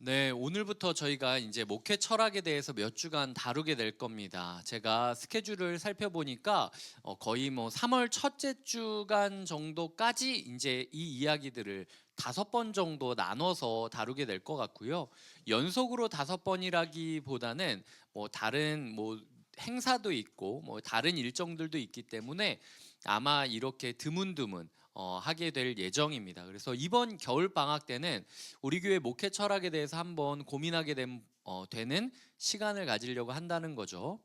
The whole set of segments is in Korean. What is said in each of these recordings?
네, 오늘부터 저희가 이제 목회 철학에 대해서 몇 주간 다루게 될 겁니다. 제가 스케줄을 살펴보니까 거의 뭐 3월 첫째 주간 정도까지 이제 이 이야기들을 5번 정도 나눠서 다루게 될 것 같고요. 연속으로 5번이라기보다는 뭐 다른 뭐 행사도 있고 뭐 다른 일정들도 있기 때문에 아마 이렇게 드문드문 하게 될 예정입니다. 그래서 이번 겨울 방학 때는 우리 교회 목회 철학에 대해서 한번 고민하게 되는 시간을 가지려고 한다는 거죠.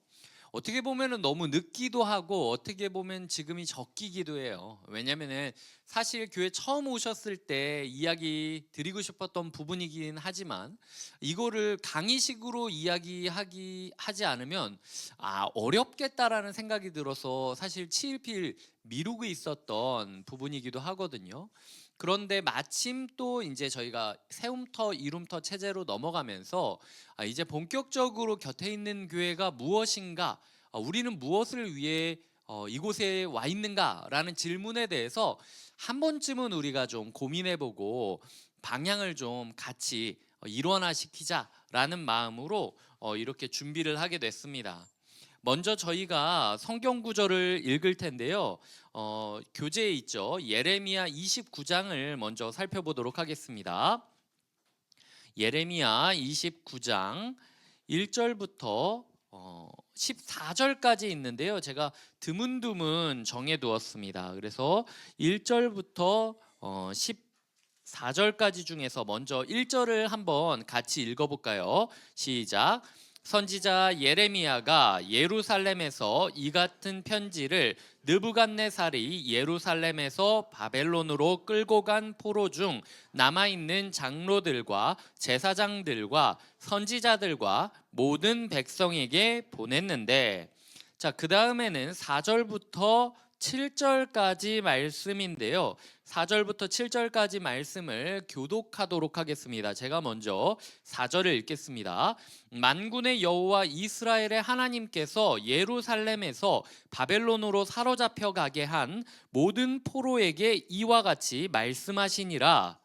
어떻게 보면은 너무 늦기도 하고 어떻게 보면 지금이 적기기도 해요. 왜냐면은 사실 교회 처음 오셨을 때 이야기 드리고 싶었던 부분이긴 하지만 이거를 강의식으로 하지 않으면 어렵겠다라는 생각이 들어서 사실 치일피일 미루고 있었던 부분이기도 하거든요. 그런데 마침 또 이제 저희가 세움터 이룸터 체제로 넘어가면서 이제 본격적으로 곁에 있는 교회가 무엇인가, 우리는 무엇을 위해 이곳에 와 있는가라는 질문에 대해서 한 번쯤은 우리가 좀 고민해보고 방향을 좀 같이 일원화시키자라는 마음으로 이렇게 준비를 하게 됐습니다. 먼저 저희가 성경 구절을 읽을 텐데요. 교재에 있죠. 예레미야 29장을 먼저 살펴보도록 하겠습니다. 예레미야 29장 1절부터 14절까지 있는데요. 제가 드문드문 정해 두었습니다. 그래서 1절부터 14절까지 중에서 먼저 1절을 한번 같이 읽어볼까요? 시작. 선지자 예레미야가 예루살렘에서 이 같은 편지를 느부갓네살이 예루살렘에서 바벨론으로 끌고 간 포로 중 남아있는 장로들과 제사장들과 선지자들과 모든 백성에게 보냈는데, 자, 그 다음에는 4절부터 7절까지 말씀인데요. 4절부터 7절까지 말씀을 교독하도록 하겠습니다. 제가 먼저 4절을 읽겠습니다. 만군의 여호와 이스라엘의 하나님께서 예루살렘에서 바벨론으로 사로잡혀 가게 한 모든 포로에게 이와 같이 말씀하시니라.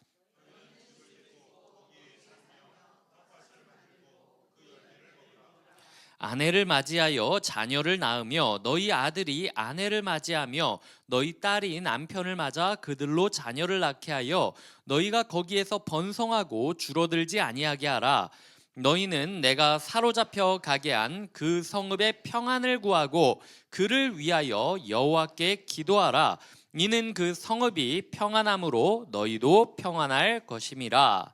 아내를 맞이하여 자녀를 낳으며 너희 아들이 아내를 맞이하며 너희 딸이 남편을 맞아 그들로 자녀를 낳게 하여 너희가 거기에서 번성하고 줄어들지 아니하게 하라. 너희는 내가 사로잡혀 가게 한 그 성읍의 평안을 구하고 그를 위하여 여호와께 기도하라. 이는 그 성읍이 평안함으로 너희도 평안할 것임이라.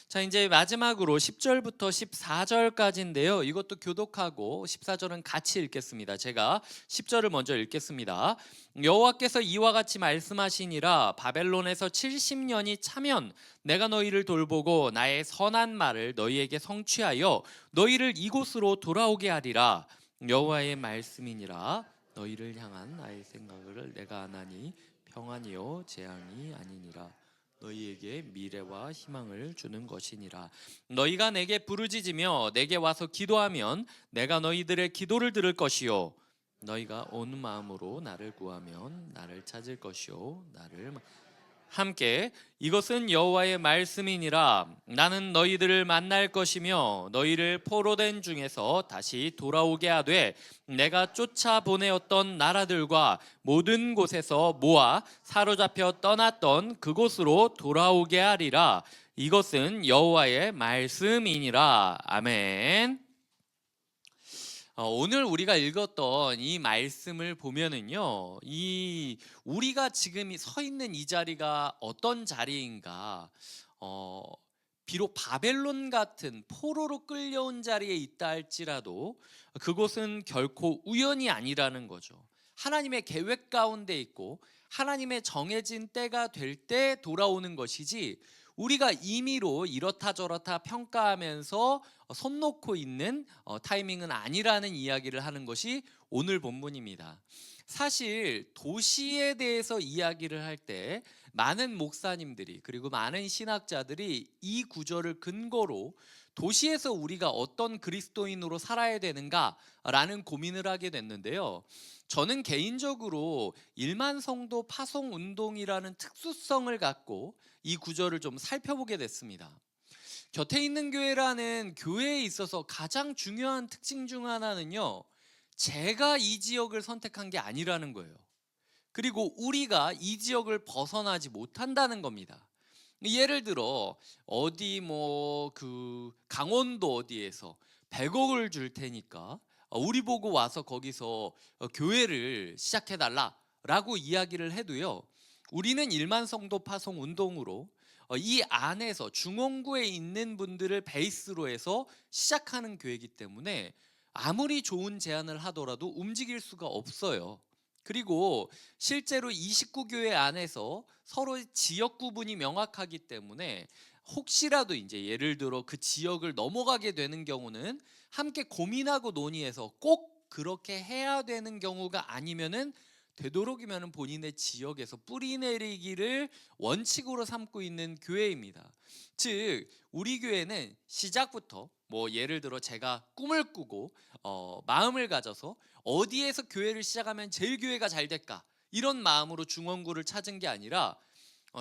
자, 이제 마지막으로 10절부터 14절까지인데요. 이것도 교독하고 14절은 같이 읽겠습니다. 제가 10절을 먼저 읽겠습니다. 여호와께서 이와 같이 말씀하시니라. 바벨론에서 70년이 차면 내가 너희를 돌보고 나의 선한 말을 너희에게 성취하여 너희를 이곳으로 돌아오게 하리라. 여호와의 말씀이니라. 너희를 향한 나의 생각을 내가 아나니 평안이요 재앙이 아니니라. 너희에게 미래와 희망을 주는 것이니라. 너희가 내게 부르짖으며 내게 와서 기도하면 내가 너희들의 기도를 들을 것이요 너희가 온 마음으로 나를 구하면 나를 찾을 것이요 나를 함께 이것은 여호와의 말씀이니라. 나는 너희들을 만날 것이며 너희를 포로된 중에서 다시 돌아오게 하되 내가 쫓아 보내었던 나라들과 모든 곳에서 모아 사로잡혀 떠났던 그곳으로 돌아오게 하리라. 이것은 여호와의 말씀이니라. 아멘. 오늘 우리가 읽었던 이 말씀을 보면은요, 우리가 지금 서 있는 이 자리가 어떤 자리인가, 어, 비록 바벨론 같은 포로로 끌려온 자리에 있다 할지라도 그곳은 결코 우연이 아니라는 거죠. 하나님의 계획 가운데 있고 하나님의 정해진 때가 될 때 돌아오는 것이지 우리가 임의로 이렇다 저렇다 평가하면서 손 놓고 있는 타이밍은 아니라는 이야기를 하는 것이 오늘 본문입니다. 사실 도시에 대해서 이야기를 할 때 많은 목사님들이 그리고 많은 신학자들이 이 구절을 근거로 도시에서 우리가 어떤 그리스도인으로 살아야 되는가라는 고민을 하게 됐는데요. 저는 개인적으로 1만 성도 파송 운동이라는 특수성을 갖고 이 구절을 좀 살펴보게 됐습니다. 곁에 있는 교회라는 교회에 있어서 가장 중요한 특징 중 하나는요, 제가 이 지역을 선택한 게 아니라는 거예요. 그리고 우리가 이 지역을 벗어나지 못한다는 겁니다. 예를 들어 어디 뭐 그 강원도 어디에서 100억을 줄 테니까 우리 보고 와서 거기서 교회를 시작해 달라라고 이야기를 해도요, 우리는 1만 성도 파송 운동으로 이 안에서 중원구에 있는 분들을 베이스로 해서 시작하는 교회이기 때문에 아무리 좋은 제안을 하더라도 움직일 수가 없어요. 그리고 실제로 29교회 안에서 서로 지역 구분이 명확하기 때문에 혹시라도 이제 예를 들어 그 지역을 넘어가게 되는 경우는 함께 고민하고 논의해서 꼭 그렇게 해야 되는 경우가 아니면은 되도록이면 본인의 지역에서 뿌리 내리기를 원칙으로 삼고 있는 교회입니다. 즉 우리 교회는 시작부터 뭐 예를 들어 제가 꿈을 꾸고 마음을 가져서 어디에서 교회를 시작하면 제일 교회가 잘 될까 이런 마음으로 중원구를 찾은 게 아니라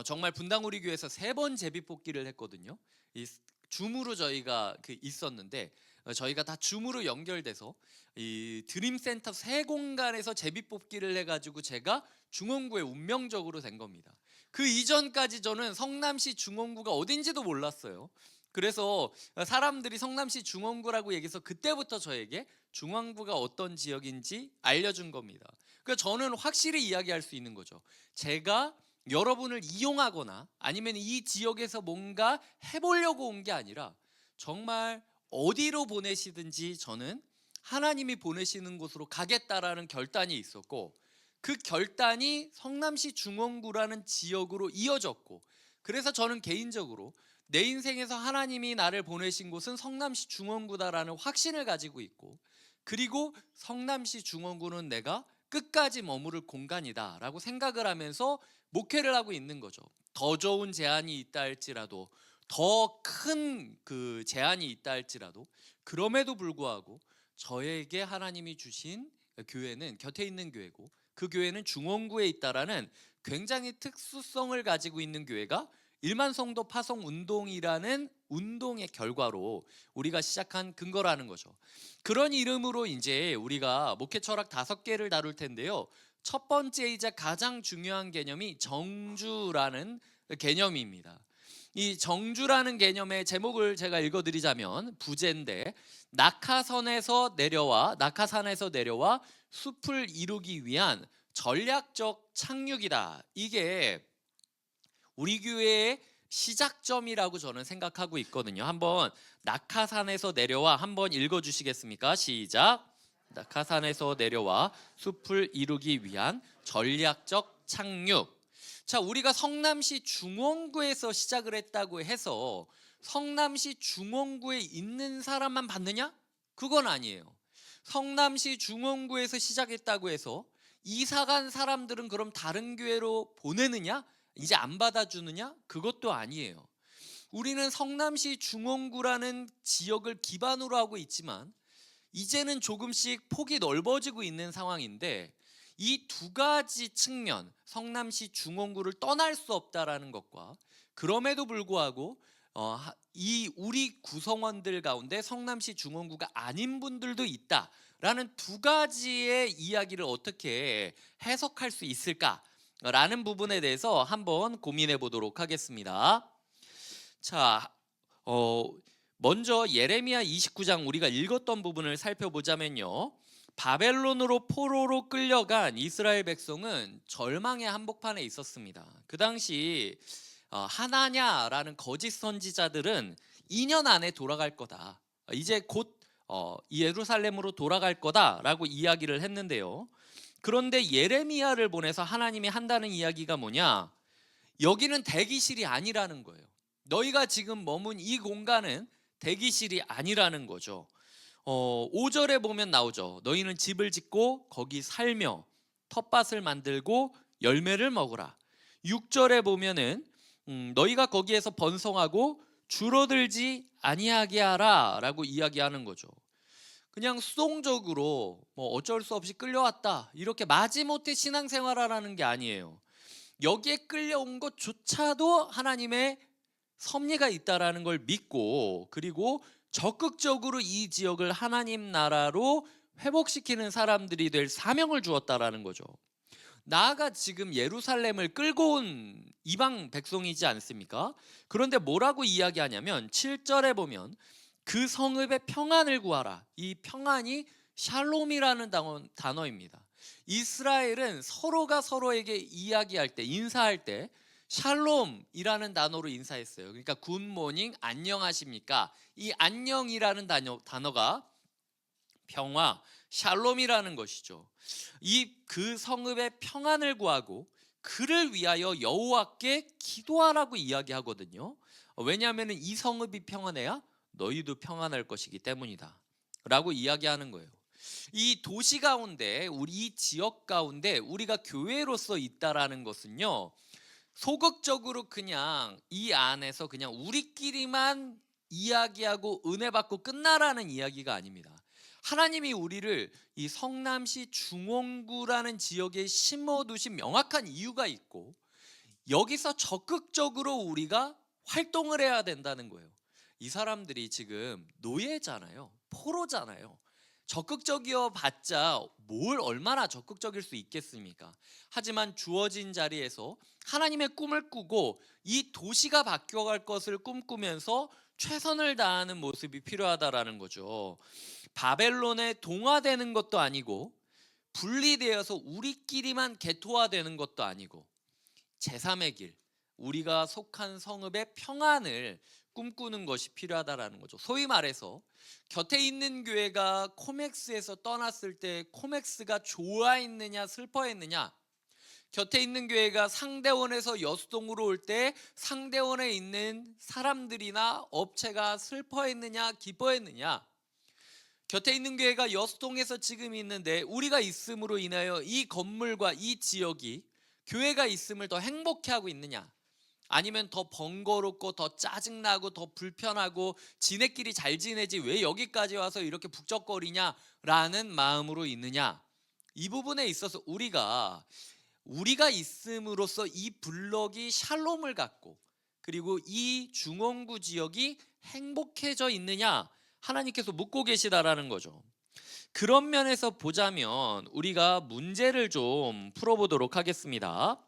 정말 분당 우리 교회에서 3번 제비뽑기를 했거든요. 이 줌으로 저희가 있었는데 저희가 다 줌으로 연결돼서 이 드림센터 세 공간에서 제비뽑기를 해가지고 제가 중원구에 운명적으로 된 겁니다. 그 이전까지 저는 성남시 중원구가 어딘지도 몰랐어요. 그래서 사람들이 성남시 중원구라고 얘기해서 그때부터 저에게 중원구가 어떤 지역인지 알려준 겁니다. 그러니까 저는 확실히 이야기할 수 있는 거죠. 제가 여러분을 이용하거나 아니면 이 지역에서 뭔가 해보려고 온 게 아니라 정말 어디로 보내시든지 저는 하나님이 보내시는 곳으로 가겠다라는 결단이 있었고, 그 결단이 성남시 중원구라는 지역으로 이어졌고, 그래서 저는 개인적으로 내 인생에서 하나님이 나를 보내신 곳은 성남시 중원구다라는 확신을 가지고 있고, 그리고 성남시 중원구는 내가 끝까지 머무를 공간이다 라고 생각을 하면서 목회를 하고 있는 거죠. 더 좋은 제안이 있다 할지라도, 더 큰 그 제안이 있다 할지라도, 그럼에도 불구하고 저에게 하나님이 주신 교회는 곁에 있는 교회고, 그 교회는 중원구에 있다라는 굉장히 특수성을 가지고 있는 교회가 1만 성도 파송 운동이라는 운동의 결과로 우리가 시작한 근거라는 거죠. 그런 이름으로 이제 우리가 목회 철학 5개를 다룰 텐데요. 첫 번째이자 가장 중요한 개념이 정주라는 개념입니다. 이 정주라는 개념의 제목을 제가 읽어드리자면 부제인데, 낙하산에서 내려와 숲을 이루기 위한 전략적 착륙이다. 이게 우리 교회의 시작점이라고 저는 생각하고 있거든요. 한번 낙하산에서 내려와 한번 읽어주시겠습니까? 시작. 낙하산에서 내려와 숲을 이루기 위한 전략적 착륙. 자, 우리가 성남시 중원구에서 시작을 했다고 해서 성남시 중원구에 있는 사람만 받느냐? 그건 아니에요. 성남시 중원구에서 시작했다고 해서 이사 간 사람들은 그럼 다른 교회로 보내느냐? 이제 안 받아주느냐? 그것도 아니에요. 우리는 성남시 중원구라는 지역을 기반으로 하고 있지만 이제는 조금씩 폭이 넓어지고 있는 상황인데, 이 2가지 측면, 성남시 중원구를 떠날 수 없다라는 것과 그럼에도 불구하고 이 우리 구성원들 가운데 성남시 중원구가 아닌 분들도 있다라는 2가지의 이야기를 어떻게 해석할 수 있을까라는 부분에 대해서 한번 고민해 보도록 하겠습니다. 자, 먼저 예레미야 29장 우리가 읽었던 부분을 살펴보자면요, 바벨론으로 포로로 끌려간 이스라엘 백성은 절망의 한복판에 있었습니다. 그 당시 하나냐라는 거짓 선지자들은 2년 안에 돌아갈 거다, 이제 곧 예루살렘으로 돌아갈 거다라고 이야기를 했는데요. 그런데 예레미야를 보내서 하나님이 한다는 이야기가 뭐냐? 여기는 대기실이 아니라는 거예요. 너희가 지금 머문 이 공간은 대기실이 아니라는 거죠. 5절에 보면 나오죠. 너희는 집을 짓고 거기 살며 텃밭을 만들고 열매를 먹으라. 6절에 보면은 너희가 거기에서 번성하고 줄어들지 아니하게 하라 라고 이야기하는 거죠. 그냥 수동적으로 뭐 어쩔 수 없이 끌려왔다 이렇게 마지못해 신앙생활하라는 게 아니에요. 여기에 끌려온 것조차도 하나님의 섭리가 있다라는 걸 믿고, 그리고 적극적으로 이 지역을 하나님 나라로 회복시키는 사람들이 될 사명을 주었다라는 거죠. 나아가 지금 예루살렘을 끌고 온 이방 백성이지 않습니까? 그런데 뭐라고 이야기하냐면 7절에 보면 그 성읍의 평안을 구하라. 이 평안이 샬롬이라는 단어입니다. 이스라엘은 서로가 서로에게 이야기할 때, 인사할 때 샬롬이라는 단어로 인사했어요. 그러니까 굿모닝, 안녕하십니까? 이 안녕이라는 단어가 평화, 샬롬이라는 것이죠. 이 그 성읍의 평안을 구하고 그를 위하여 여호와께 기도하라고 이야기하거든요. 왜냐하면 이 성읍이 평안해야 너희도 평안할 것이기 때문이다 라고 이야기하는 거예요. 이 도시 가운데, 우리 이 지역 가운데 우리가 교회로서 있다라는 것은요, 소극적으로 그냥 이 안에서 그냥 우리끼리만 이야기하고 은혜 받고 끝나라는 이야기가 아닙니다. 하나님이 우리를 이 성남시 중원구라는 지역에 심어두신 명확한 이유가 있고, 여기서 적극적으로 우리가 활동을 해야 된다는 거예요. 이 사람들이 지금 노예잖아요. 포로잖아요. 적극적이어 봤자 뭘 얼마나 적극적일 수 있겠습니까? 하지만 주어진 자리에서 하나님의 꿈을 꾸고 이 도시가 바뀌어갈 것을 꿈꾸면서 최선을 다하는 모습이 필요하다라는 거죠. 바벨론에 동화되는 것도 아니고 분리되어서 우리끼리만 개토화되는 것도 아니고 제3의 길, 우리가 속한 성읍의 평안을 꿈꾸는 것이 필요하다라는 거죠. 소위 말해서 곁에 있는 교회가 코맥스에서 떠났을 때 코맥스가 좋아했느냐 슬퍼했느냐, 곁에 있는 교회가 상대원에서 여수동으로 올 때 상대원에 있는 사람들이나 업체가 슬퍼했느냐 기뻐했느냐, 곁에 있는 교회가 여수동에서 지금 있는데 우리가 있음으로 인하여 이 건물과 이 지역이 교회가 있음을 더 행복해하고 있느냐, 아니면 더 번거롭고 더 짜증나고 더 불편하고 지네끼리 잘 지내지 왜 여기까지 와서 이렇게 북적거리냐라는 마음으로 있느냐. 이 부분에 있어서 우리가 있음으로써 이 블럭이 샬롬을 갖고 그리고 이 중원구 지역이 행복해져 있느냐, 하나님께서 묻고 계시다라는 거죠. 그런 면에서 보자면 우리가 문제를 좀 풀어보도록 하겠습니다.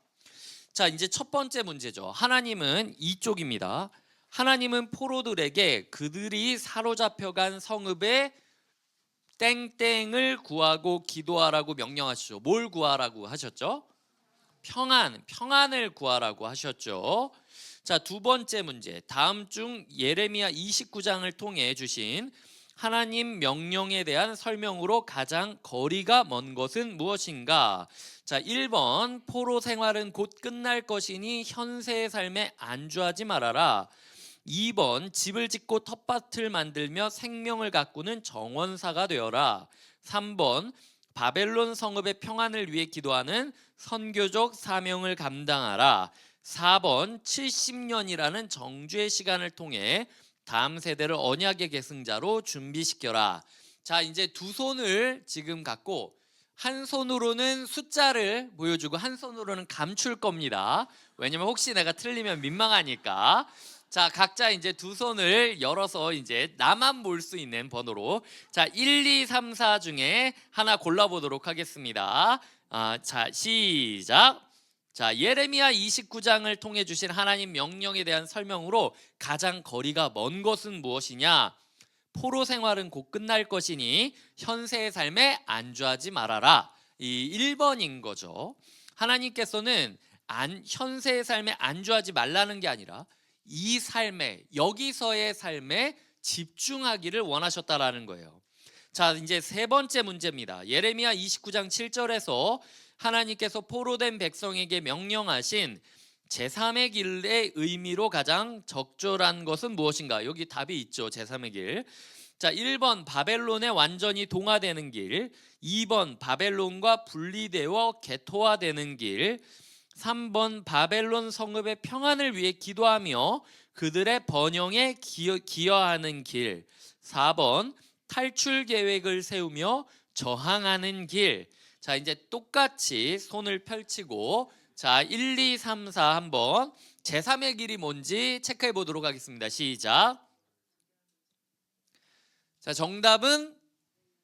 자, 이제 첫 번째 문제죠. 하나님은 이쪽입니다. 하나님은 포로들에게 그들이 사로잡혀간 성읍의 땡땡을 구하고 기도하라고 명령하시죠. 뭘 구하라고 하셨죠? 평안을 구하라고 하셨죠. 자, 두 번째 문제. 다음 중 예레미야 29장을 통해 주신 하나님 명령에 대한 설명으로 가장 거리가 먼 것은 무엇인가? 자, 1번 포로 생활은 곧 끝날 것이니 현세의 삶에 안주하지 말아라. 2번 집을 짓고 텃밭을 만들며 생명을 가꾸는 정원사가 되어라. 3번 바벨론 성읍의 평안을 위해 기도하는 선교적 사명을 감당하라. 4번 70년이라는 정주의 시간을 통해 다음 세대를 언약의 계승자로 준비시켜라. 자, 이제 두 손을 지금 갖고 한 손으로는 숫자를 보여주고 한 손으로는 감출 겁니다. 왜냐면 혹시 내가 틀리면 민망하니까. 자, 각자 이제 두 손을 열어서 이제 나만 볼 수 있는 번호로, 자, 1, 2, 3, 4 중에 하나 골라보도록 하겠습니다. 자, 시작. 자, 예레미야 29장을 통해 주신 하나님 명령에 대한 설명으로 가장 거리가 먼 것은 무엇이냐? 포로 생활은 곧 끝날 것이니 현세의 삶에 안주하지 말아라. 이 1번인 거죠. 하나님께서는 현세의 삶에 안주하지 말라는 게 아니라 이 삶에, 여기서의 삶에 집중하기를 원하셨다라는 거예요. 자, 이제 세 번째 문제입니다. 예레미야 29장 7절에서 하나님께서 포로된 백성에게 명령하신 제3의 길의 의미로 가장 적절한 것은 무엇인가? 여기 답이 있죠. 제3의 길. 자, 1번 바벨론에 완전히 동화되는 길, 2번 바벨론과 분리되어 개토화되는 길, 3번 바벨론 성읍의 평안을 위해 기도하며 그들의 번영에 기여하는 길, 4번 탈출 계획을 세우며 저항하는 길. 자, 이제 똑같이 손을 펼치고 자, 1, 2, 3, 4 한번 제3의 길이 뭔지 체크해 보도록 하겠습니다. 시작. 자, 정답은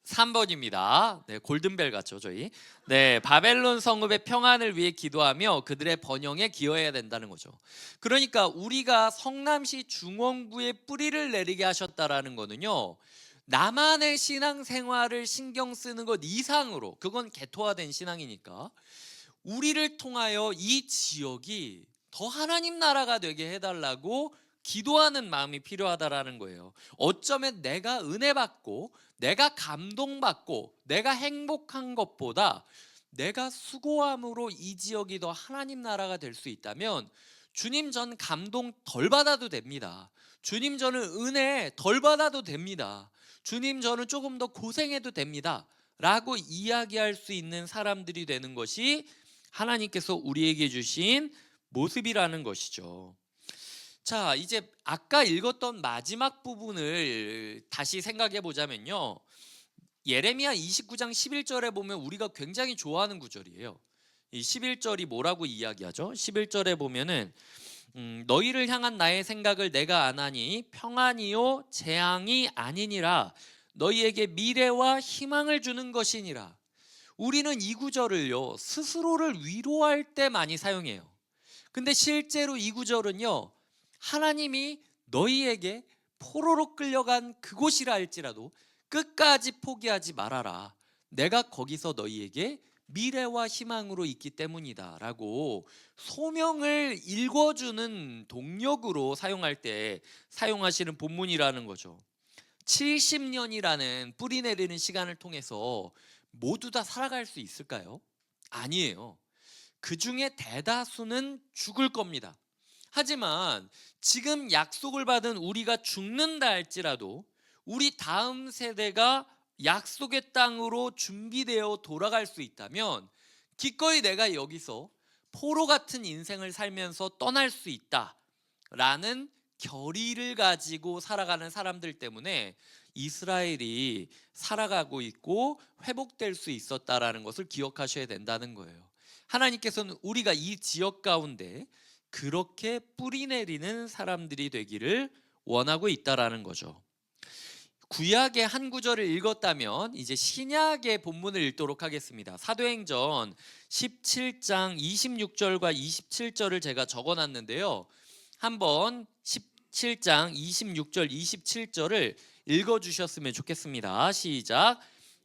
3번입니다. 네, 골든벨 같죠, 저희. 네, 바벨론 성읍의 평안을 위해 기도하며 그들의 번영에 기여해야 된다는 거죠. 그러니까 우리가 성남시 중원구에 뿌리를 내리게 하셨다라는 거는요. 나만의 신앙생활을 신경 쓰는 것 이상으로, 그건 개토화된 신앙이니까 우리를 통하여 이 지역이 더 하나님 나라가 되게 해달라고 기도하는 마음이 필요하다라는 거예요. 어쩌면 내가 은혜 받고 내가 감동받고 내가 행복한 것보다 내가 수고함으로 이 지역이 더 하나님 나라가 될 수 있다면 주님, 전 감동 덜 받아도 됩니다. 주님, 저는 은혜 덜 받아도 됩니다. 주님, 저는 조금 더 고생해도 됩니다 라고 이야기할 수 있는 사람들이 되는 것이 하나님께서 우리에게 주신 모습이라는 것이죠. 자, 이제 아까 읽었던 마지막 부분을 다시 생각해 보자면요. 예레미야 29장 11절에 보면 우리가 굉장히 좋아하는 구절이에요. 이 11절이 뭐라고 이야기하죠? 11절에 보면은 너희를 향한 나의 생각을 내가 아나니 평안이요 재앙이 아니니라. 너희에게 미래와 희망을 주는 것이니라. 우리는 이 구절을요, 스스로를 위로할 때 많이 사용해요. 근데 실제로 이 구절은요, 하나님이 너희에게 포로로 끌려간 그곳이라 할지라도 끝까지 포기하지 말아라. 내가 거기서 너희에게 미래와 희망으로 있기 때문이다 라고 소명을 읽어주는 동력으로 사용할 때 사용하시는 본문이라는 거죠. 70년이라는 뿌리 내리는 시간을 통해서 모두 다 살아갈 수 있을까요? 아니에요. 그 중에 대다수는 죽을 겁니다. 하지만 지금 약속을 받은 우리가 죽는다 할지라도 우리 다음 세대가 약속의 땅으로 준비되어 돌아갈 수 있다면 기꺼이 내가 여기서 포로 같은 인생을 살면서 떠날 수 있다라는 결의를 가지고 살아가는 사람들 때문에 이스라엘이 살아가고 있고 회복될 수 있었다라는 것을 기억하셔야 된다는 거예요. 하나님께서는 우리가 이 지역 가운데 그렇게 뿌리 내리는 사람들이 되기를 원하고 있다라는 거죠. 구약의 한 구절을 읽었다면 이제 신약의 본문을 읽도록 하겠습니다. 사도행전 17장 26절과 27절을 제가 적어놨는데요. 한번 17장 26절 27절을 읽어주셨으면 좋겠습니다. 시작.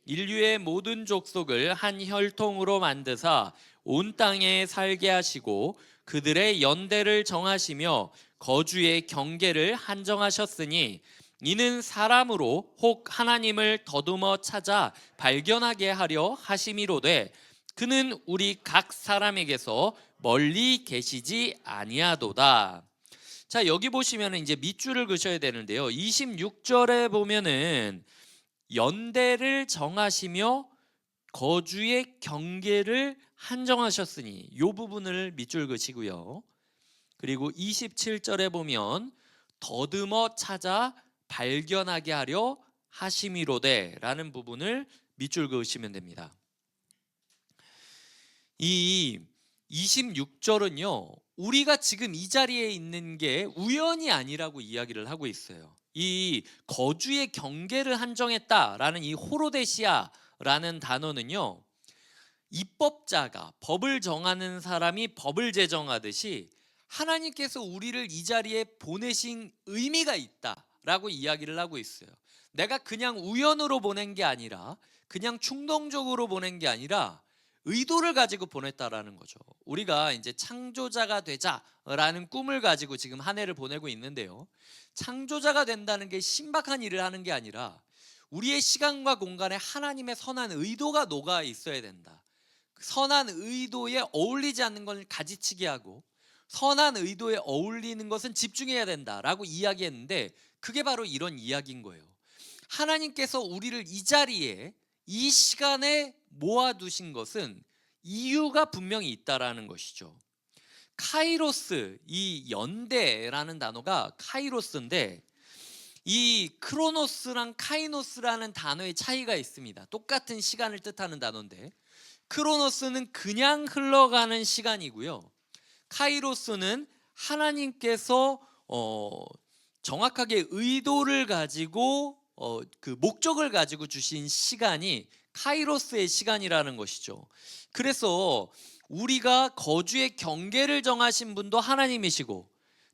인류의 모든 족속을 한 혈통으로 만드사 온 땅에 살게 하시고 그들의 연대를 정하시며 거주의 경계를 한정하셨으니 이는 사람으로 혹 하나님을 더듬어 찾아 발견하게 하려 하심이로되 그는 우리 각 사람에게서 멀리 계시지 아니하도다. 자, 여기 보시면 이제 밑줄을 그셔야 되는데요. 26절에 보면은 연대를 정하시며 거주의 경계를 한정하셨으니 이 부분을 밑줄 그시고요. 그리고 27절에 보면 더듬어 찾아 발견하게 하려 하심이로되 라는 부분을 밑줄 그으시면 됩니다. 이 26절은요, 우리가 지금 이 자리에 있는 게 우연이 아니라고 이야기를 하고 있어요. 이 거주의 경계를 한정했다라는 이 호로데시아라는 단어는요, 입법자가 법을 정하는 사람이 법을 제정하듯이 하나님께서 우리를 이 자리에 보내신 의미가 있다라고 이야기를 하고 있어요. 내가 그냥 우연으로 보낸 게 아니라 그냥 충동적으로 보낸 게 아니라 의도를 가지고 보냈다라는 거죠. 우리가 이제 창조자가 되자라는 꿈을 가지고 지금 한 해를 보내고 있는데요. 창조자가 된다는 게 신박한 일을 하는 게 아니라 우리의 시간과 공간에 하나님의 선한 의도가 녹아 있어야 된다. 선한 의도에 어울리지 않는 걸 가지치기 하고 선한 의도에 어울리는 것은 집중해야 된다라고 이야기했는데 그게 바로 이런 이야기인 거예요. 하나님께서 우리를 이 자리에 이 시간에 모아두신 것은 이유가 분명히 있다라는 것이죠. 카이로스, 이 연대라는 단어가 카이로스인데 이 크로노스랑 카이노스라는 단어의 차이가 있습니다. 똑같은 시간을 뜻하는 단어인데 크로노스는 그냥 흘러가는 시간이고요. 카이로스는 하나님께서 정확하게 의도를 가지고 그 목적을 가지고 주신 시간이 카이로스의 시간이라는 것이죠. 그래서 우리가 거주의 경계를 정하신 분도 하나님이시고,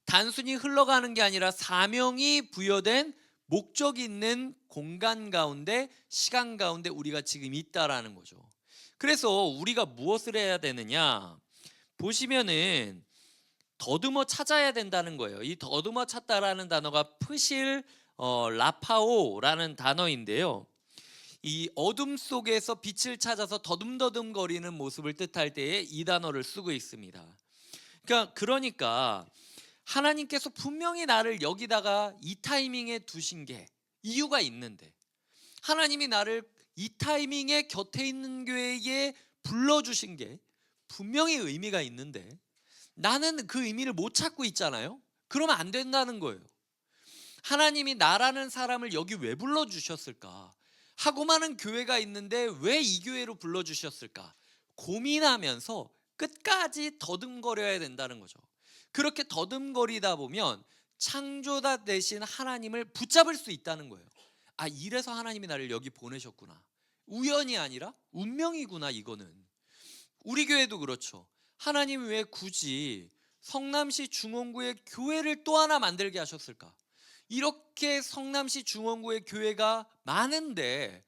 단순히 흘러가는 게 아니라 사명이 부여된 목적이 있는 공간 가운데, 시간 가운데 우리가 지금 있다라는 거죠. 그래서 우리가 무엇을 해야 되느냐, 보시면은 더듬어 찾아야 된다는 거예요. 이 더듬어 찾다라는 단어가 프실 라파오라는 단어인데요. 이 어둠 속에서 빛을 찾아서 더듬더듬거리는 모습을 뜻할 때에 이 단어를 쓰고 있습니다. 그러니까 하나님께서 분명히 나를 여기다가 이 타이밍에 두신 게 이유가 있는데, 하나님이 나를 이 타이밍에 곁에 있는 교회에 불러주신 게 분명히 의미가 있는데 나는 그 의미를 못 찾고 있잖아요. 그러면 안 된다는 거예요. 하나님이 나라는 사람을 여기 왜 불러주셨을까? 하고 많은 교회가 있는데 왜 이 교회로 불러주셨을까? 고민하면서 끝까지 더듬거려야 된다는 거죠. 그렇게 더듬거리다 보면 창조자 되신 하나님을 붙잡을 수 있다는 거예요. 아, 이래서 하나님이 나를 여기 보내셨구나. 우연이 아니라 운명이구나. 이거는 우리 교회도 그렇죠. 하나님 왜 굳이 성남시 중원구에 교회를 또 하나 만들게 하셨을까? 이렇게 성남시 중원구에 교회가 많은데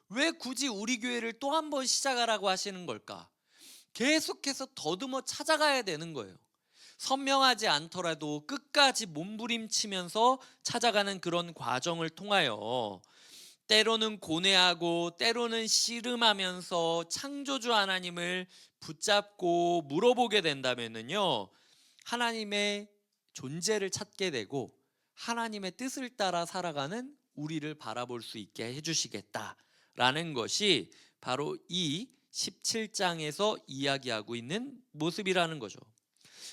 왜 굳이 우리 교회를 또 한 번 시작하라고 하시는 걸까? 계속해서 더듬어 찾아가야 되는 거예요. 선명하지 않더라도 끝까지 몸부림치면서 찾아가는 그런 과정을 통하여 때로는 고뇌하고 때로는 씨름하면서 창조주 하나님을 붙잡고 물어보게 된다면요, 하나님의 존재를 찾게 되고 하나님의 뜻을 따라 살아가는 우리를 바라볼 수 있게 해주시겠다라는 것이 바로 이 17장에서 이야기하고 있는 모습이라는 거죠.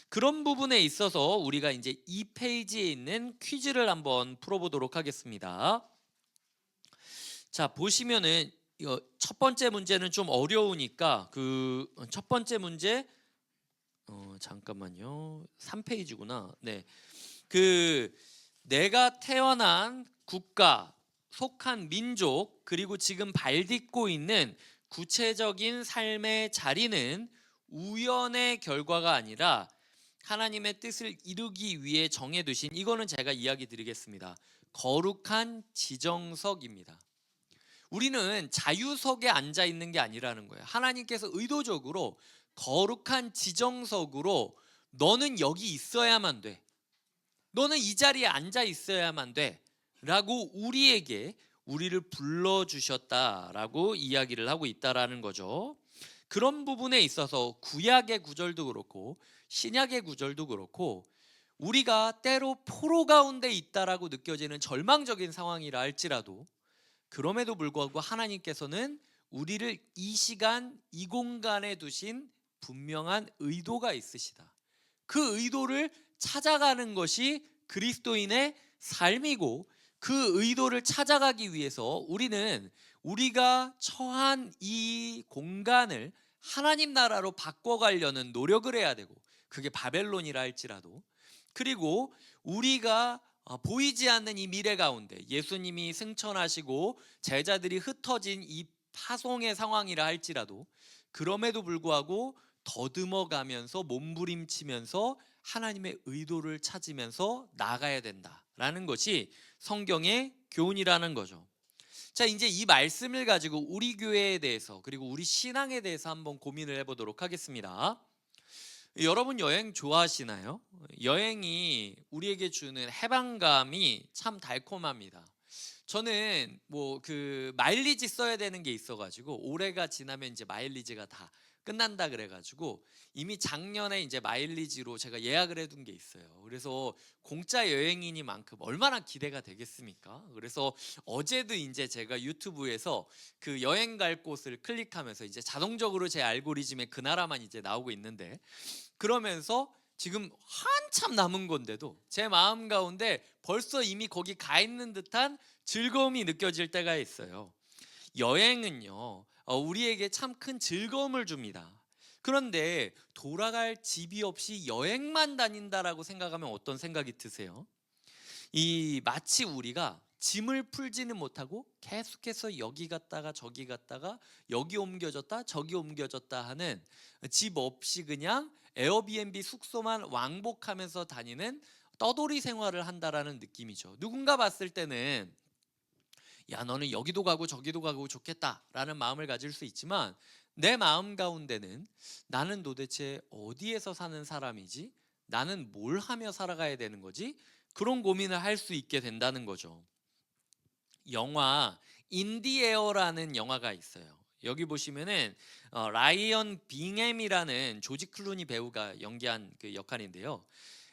그런 부분에 있어서 우리가 이제 이 페이지에 있는 퀴즈를 한번 풀어보도록 하겠습니다. 자, 보시면은 이거 첫 번째 문제는 좀 어려우니까 그 첫 번째 문제 잠깐만요. 3페이지구나. 네. 그 내가 태어난 국가, 속한 민족, 그리고 지금 발딛고 있는 구체적인 삶의 자리는 우연의 결과가 아니라 하나님의 뜻을 이루기 위해 정해두신, 이거는 제가 이야기 드리겠습니다. 거룩한 지정석입니다. 우리는 자유석에 앉아 있는 게 아니라는 거예요. 하나님께서 의도적으로 거룩한 지정석으로 너는 여기 있어야만 돼, 너는 이 자리에 앉아 있어야만 돼 라고 우리를 불러주셨다라고 이야기를 하고 있다라는 거죠. 그런 부분에 있어서 구약의 구절도 그렇고 신약의 구절도 그렇고 우리가 때로 포로 가운데 있다라고 느껴지는 절망적인 상황이라 할지라도, 그럼에도 불구하고 하나님께서는 우리를 이 시간 이 공간에 두신 분명한 의도가 있으시다. 그 의도를 찾아가는 것이 그리스도인의 삶이고, 그 의도를 찾아가기 위해서 우리는 우리가 처한 이 공간을 하나님 나라로 바꿔가려는 노력을 해야 되고, 그게 바벨론이라 할지라도, 그리고 우리가 보이지 않는 이 미래 가운데 예수님이 승천하시고 제자들이 흩어진 이 파송의 상황이라 할지라도, 그럼에도 불구하고 더듬어 가면서 몸부림치면서 하나님의 의도를 찾으면서 나가야 된다라는 것이 성경의 교훈이라는 거죠. 자, 이제 이 말씀을 가지고 우리 교회에 대해서 그리고 우리 신앙에 대해서 한번 고민을 해보도록 하겠습니다. 여러분 여행 좋아하시나요? 여행이 우리에게 주는 해방감이 참 달콤합니다. 저는 뭐 그 마일리지 써야 되는 게 있어가지고 올해가 지나면 이제 마일리지가 다 끝난다 그래가지고 이미 작년에 이제 마일리지로 제가 예약을 해둔 게 있어요. 그래서 공짜 여행이니만큼 얼마나 기대가 되겠습니까? 그래서 어제도 이제 제가 유튜브에서 그 여행 갈 곳을 클릭하면서 이제 자동적으로 제 알고리즘에 그 나라만 이제 나오고 있는데, 그러면서 지금 한참 남은 건데도 제 마음 가운데 벌써 이미 거기 가 있는 듯한 즐거움이 느껴질 때가 있어요. 여행은요, 우리에게 참 큰 즐거움을 줍니다. 그런데 돌아갈 집이 없이 여행만 다닌다라고 생각하면 어떤 생각이 드세요? 이 마치 우리가 짐을 풀지는 못하고 계속해서 여기 갔다가 저기 갔다가 여기 옮겨졌다 저기 옮겨졌다 하는, 집 없이 그냥 에어비앤비 숙소만 왕복하면서 다니는 떠돌이 생활을 한다라는 느낌이죠. 누군가 봤을 때는 야 너는 여기도 가고 저기도 가고 좋겠다라는 마음을 가질 수 있지만, 내 마음 가운데는 나는 도대체 어디에서 사는 사람이지? 나는 뭘 하며 살아가야 되는 거지? 그런 고민을 할 수 있게 된다는 거죠. 영화 인디에어라는 영화가 있어요. 여기 보시면은 라이언 빙햄이라는 조지 클루니 배우가 연기한 그 역할인데요.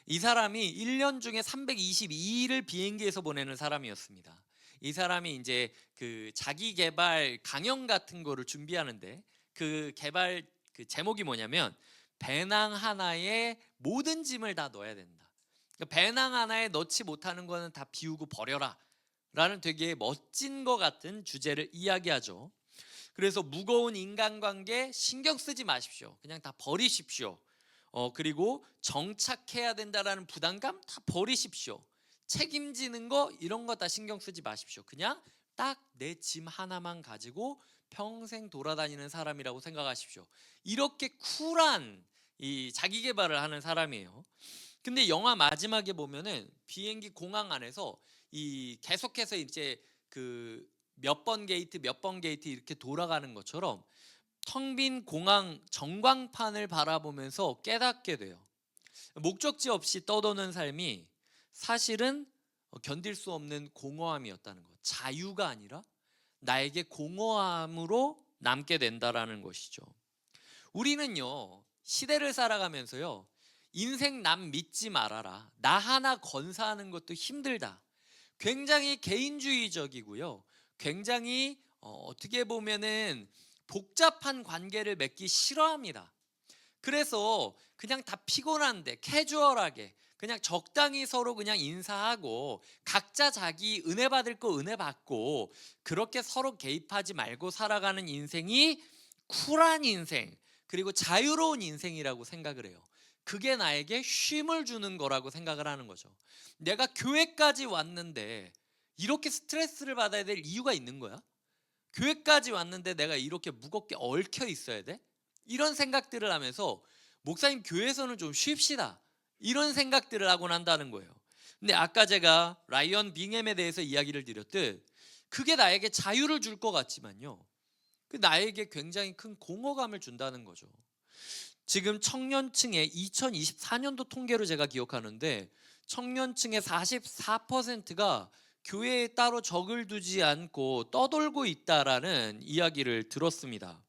이 사람이 1년 중에 322일을 비행기에서 보내는 사람이었습니다. 이 사람이 이제 그 자기 개발 강연 같은 거를 준비하는데, 그 개발 그 제목이 뭐냐면 배낭 하나에 모든 짐을 다 넣어야 된다. 그러니까 배낭 하나에 넣지 못하는 거는 다 비우고 버려라 라는 되게 멋진 것 같은 주제를 이야기하죠. 그래서 무거운 인간관계 신경 쓰지 마십시오. 그냥 다 버리십시오. 그리고 정착해야 된다라는 부담감 다 버리십시오. 책임지는 거 이런 거 다 신경 쓰지 마십시오. 그냥 딱 내 짐 하나만 가지고 평생 돌아다니는 사람이라고 생각하십시오. 이렇게 쿨한 이 자기 개발을 하는 사람이에요. 근데 영화 마지막에 보면은 비행기 공항 안에서 이 계속해서 이제 그 몇 번 게이트 몇 번 게이트 이렇게 돌아가는 것처럼 텅 빈 공항 전광판을 바라보면서 깨닫게 돼요. 목적지 없이 떠도는 삶이 사실은 견딜 수 없는 공허함이었다는 것. 자유가 아니라 나에게 공허함으로 남게 된다라는 것이죠. 우리는요, 시대를 살아가면서요, 인생 남 믿지 말아라, 나 하나 건사하는 것도 힘들다, 굉장히 개인주의적이고요, 굉장히 어떻게 보면은 복잡한 관계를 맺기 싫어합니다. 그래서 그냥 다 피곤한데 캐주얼하게 그냥 적당히 서로 그냥 인사하고 각자 자기 은혜 받을 거 은혜 받고 그렇게 서로 개입하지 말고 살아가는 인생이 쿨한 인생, 그리고 자유로운 인생이라고 생각을 해요. 그게 나에게 쉼을 주는 거라고 생각을 하는 거죠. 내가 교회까지 왔는데 이렇게 스트레스를 받아야 될 이유가 있는 거야? 교회까지 왔는데 내가 이렇게 무겁게 얽혀 있어야 돼? 이런 생각들을 하면서 목사님 교회에서는 좀 쉽시다, 이런 생각들을 하곤 한다는 거예요. 근데 아까 제가 라이언 빙햄에 대해서 이야기를 드렸듯 그게 나에게 자유를 줄 것 같지만요, 그 나에게 굉장히 큰 공허감을 준다는 거죠. 지금 청년층의 2024년도 통계로 제가 기억하는데 청년층의 44%가 교회에 따로 적을 두지 않고 떠돌고 있다라는 이야기를 들었습니다.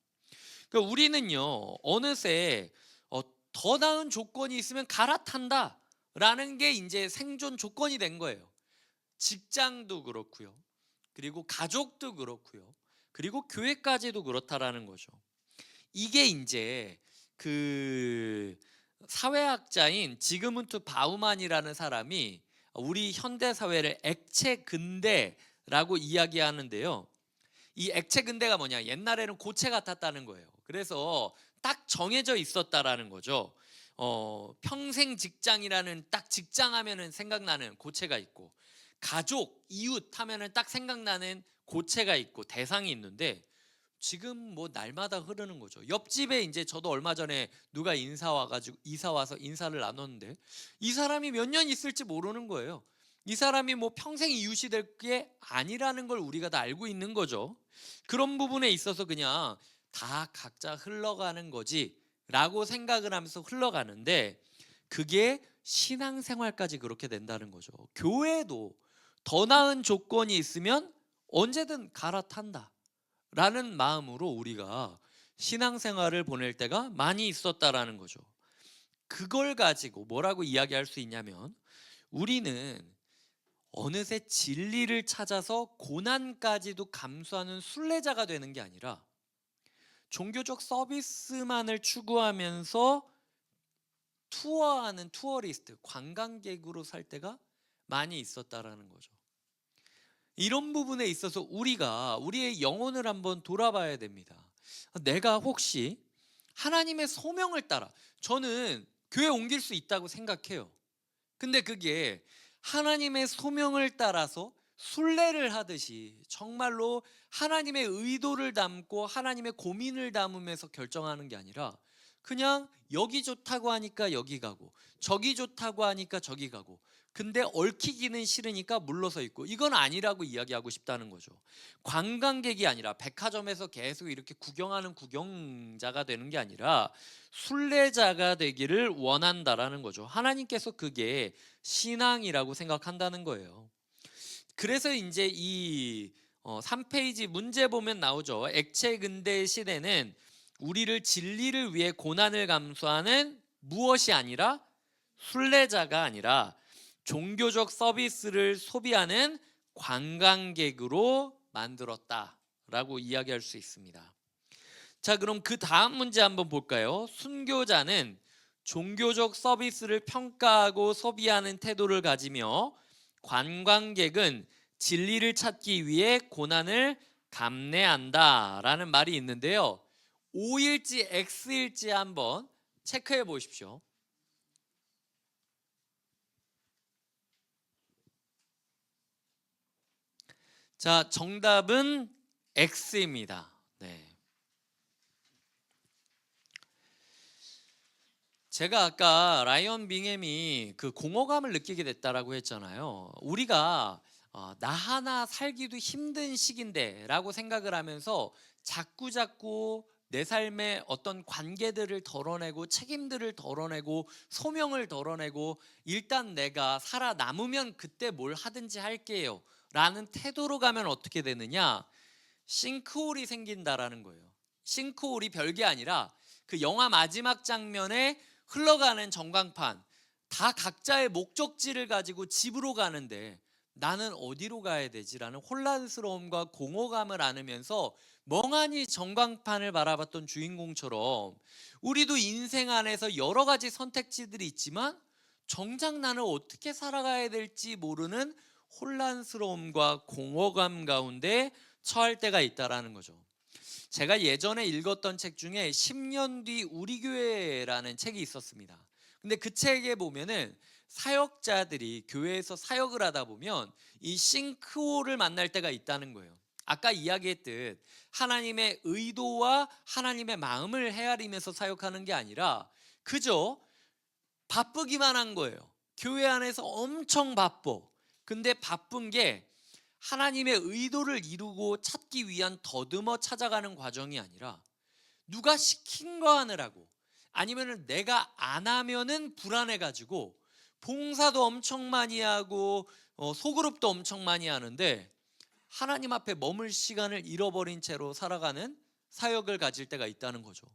그러니까 우리는요, 어느새 더 나은 조건이 있으면 갈아탄다라는 게 이제 생존 조건이 된 거예요. 직장도 그렇고요, 그리고 가족도 그렇고요, 그리고 교회까지도 그렇다라는 거죠. 이게 이제 그 사회학자인 지그문트 바우만이라는 사람이 우리 현대 사회를 액체 근대라고 이야기하는데요. 이 액체 근대가 뭐냐? 옛날에는 고체 같았다는 거예요. 그래서 딱 정해져 있었다라는 거죠. 평생 직장이라는 딱 직장 하면은 생각나는 고체가 있고, 가족, 이웃 하면은 딱 생각나는 고체가 있고 대상이 있는데, 지금 뭐 날마다 흐르는 거죠. 옆집에 이제 저도 얼마 전에 누가 이사 와서 인사를 나눴는데 이 사람이 몇 년 있을지 모르는 거예요. 이 사람이 뭐 평생 이웃이 될 게 아니라는 걸 우리가 다 알고 있는 거죠. 그런 부분에 있어서 그냥 다 각자 흘러가는 거지라고 생각을 하면서 흘러가는데, 그게 신앙생활까지 그렇게 된다는 거죠. 교회도 더 나은 조건이 있으면 언제든 갈아탄다 라는 마음으로 우리가 신앙생활을 보낼 때가 많이 있었다라는 거죠. 그걸 가지고 뭐라고 이야기할 수 있냐면, 우리는 어느새 진리를 찾아서 고난까지도 감수하는 순례자가 되는 게 아니라 종교적 서비스만을 추구하면서 투어하는 투어리스트, 관광객으로 살 때가 많이 있었다라는 거죠. 이런 부분에 있어서 우리가 우리의 영혼을 한번 돌아봐야 됩니다. 내가 혹시 하나님의 소명을 따라, 저는 교회 옮길 수 있다고 생각해요. 근데 그게 하나님의 소명을 따라서 순례를 하듯이 정말로 하나님의 의도를 담고 하나님의 고민을 담으면서 결정하는 게 아니라 그냥 여기 좋다고 하니까 여기 가고 저기 좋다고 하니까 저기 가고, 근데 얽히기는 싫으니까 물러서 있고, 이건 아니라고 이야기하고 싶다는 거죠. 관광객이 아니라 백화점에서 계속 이렇게 구경하는 구경자가 되는 게 아니라 순례자가 되기를 원한다라는 거죠. 하나님께서 그게 신앙이라고 생각한다는 거예요. 그래서 이제 이 3페이지 문제 보면 나오죠. 액체 근대 시대는 우리를 진리를 위해 고난을 감수하는 무엇이 아니라 순례자가 아니라 종교적 서비스를 소비하는 관광객으로 만들었다라고 이야기할 수 있습니다. 자, 그럼 그 다음 문제 한번 볼까요? 순교자는 종교적 서비스를 평가하고 소비하는 태도를 가지며 관광객은 진리를 찾기 위해 고난을 감내한다라는 말이 있는데요. O일지 X일지 한번 체크해 보십시오. 자, 정답은 X입니다. 네. 제가 아까 라이언 빙햄이 그 공허감을 느끼게 됐다라고 했잖아요. 우리가 나 하나 살기도 힘든 시기인데 라고 생각을 하면서 자꾸 내 삶의 어떤 관계들을 덜어내고 책임들을 덜어내고 소명을 덜어내고 일단 내가 살아남으면 그때 뭘 하든지 할게요 라는 태도로 가면 어떻게 되느냐, 싱크홀이 생긴다라는 거예요. 싱크홀이 별게 아니라 그 영화 마지막 장면에 흘러가는 전광판, 다 각자의 목적지를 가지고 집으로 가는데 나는 어디로 가야 되지라는 혼란스러움과 공허감을 안으면서 멍하니 전광판을 바라봤던 주인공처럼 우리도 인생 안에서 여러 가지 선택지들이 있지만 정작 나는 어떻게 살아가야 될지 모르는 혼란스러움과 공허감 가운데 처할 때가 있다라는 거죠. 제가 예전에 읽었던 책 중에 10년 뒤 우리 교회라는 책이 있었습니다. 근데 그 책에 보면은 사역자들이 교회에서 사역을 하다 보면 이 싱크홀을 만날 때가 있다는 거예요. 아까 이야기했듯 하나님의 의도와 하나님의 마음을 헤아리면서 사역하는 게 아니라 그저 바쁘기만 한 거예요. 교회 안에서 엄청 바빠. 근데 바쁜 게 하나님의 의도를 이루고 찾기 위한 더듬어 찾아가는 과정이 아니라 누가 시킨 거 하느라고, 아니면은 내가 안 하면은 불안해 가지고 봉사도 엄청 많이 하고 소그룹도 엄청 많이 하는데 하나님 앞에 머물 시간을 잃어버린 채로 살아가는 사역을 가질 때가 있다는 거죠.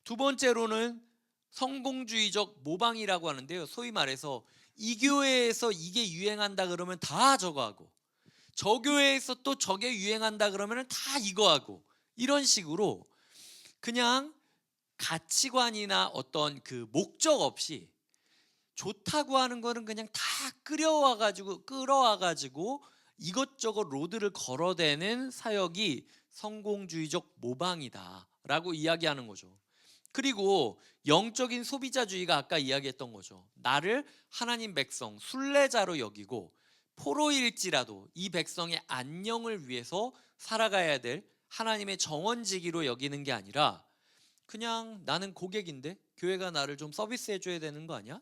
두 번째로는 성공주의적 모방이라고 하는데요. 소위 말해서 이 교회에서 이게 유행한다 그러면 다 저거 하고, 저 교회에서 또 저게 유행한다 그러면 다 이거 하고, 이런 식으로 그냥 가치관이나 어떤 그 목적 없이 좋다고 하는 거는 그냥 다 끌어와가지고 이것저것 로드를 걸어대는 사역이 성공주의적 모방이다라고 이야기하는 거죠. 그리고 영적인 소비자주의가 아까 이야기했던 거죠. 나를 하나님 백성 순례자로 여기고 포로일지라도 이 백성의 안녕을 위해서 살아가야 될 하나님의 정원지기로 여기는 게 아니라 그냥 나는 고객인데 교회가 나를 좀 서비스해 줘야 되는 거 아니야?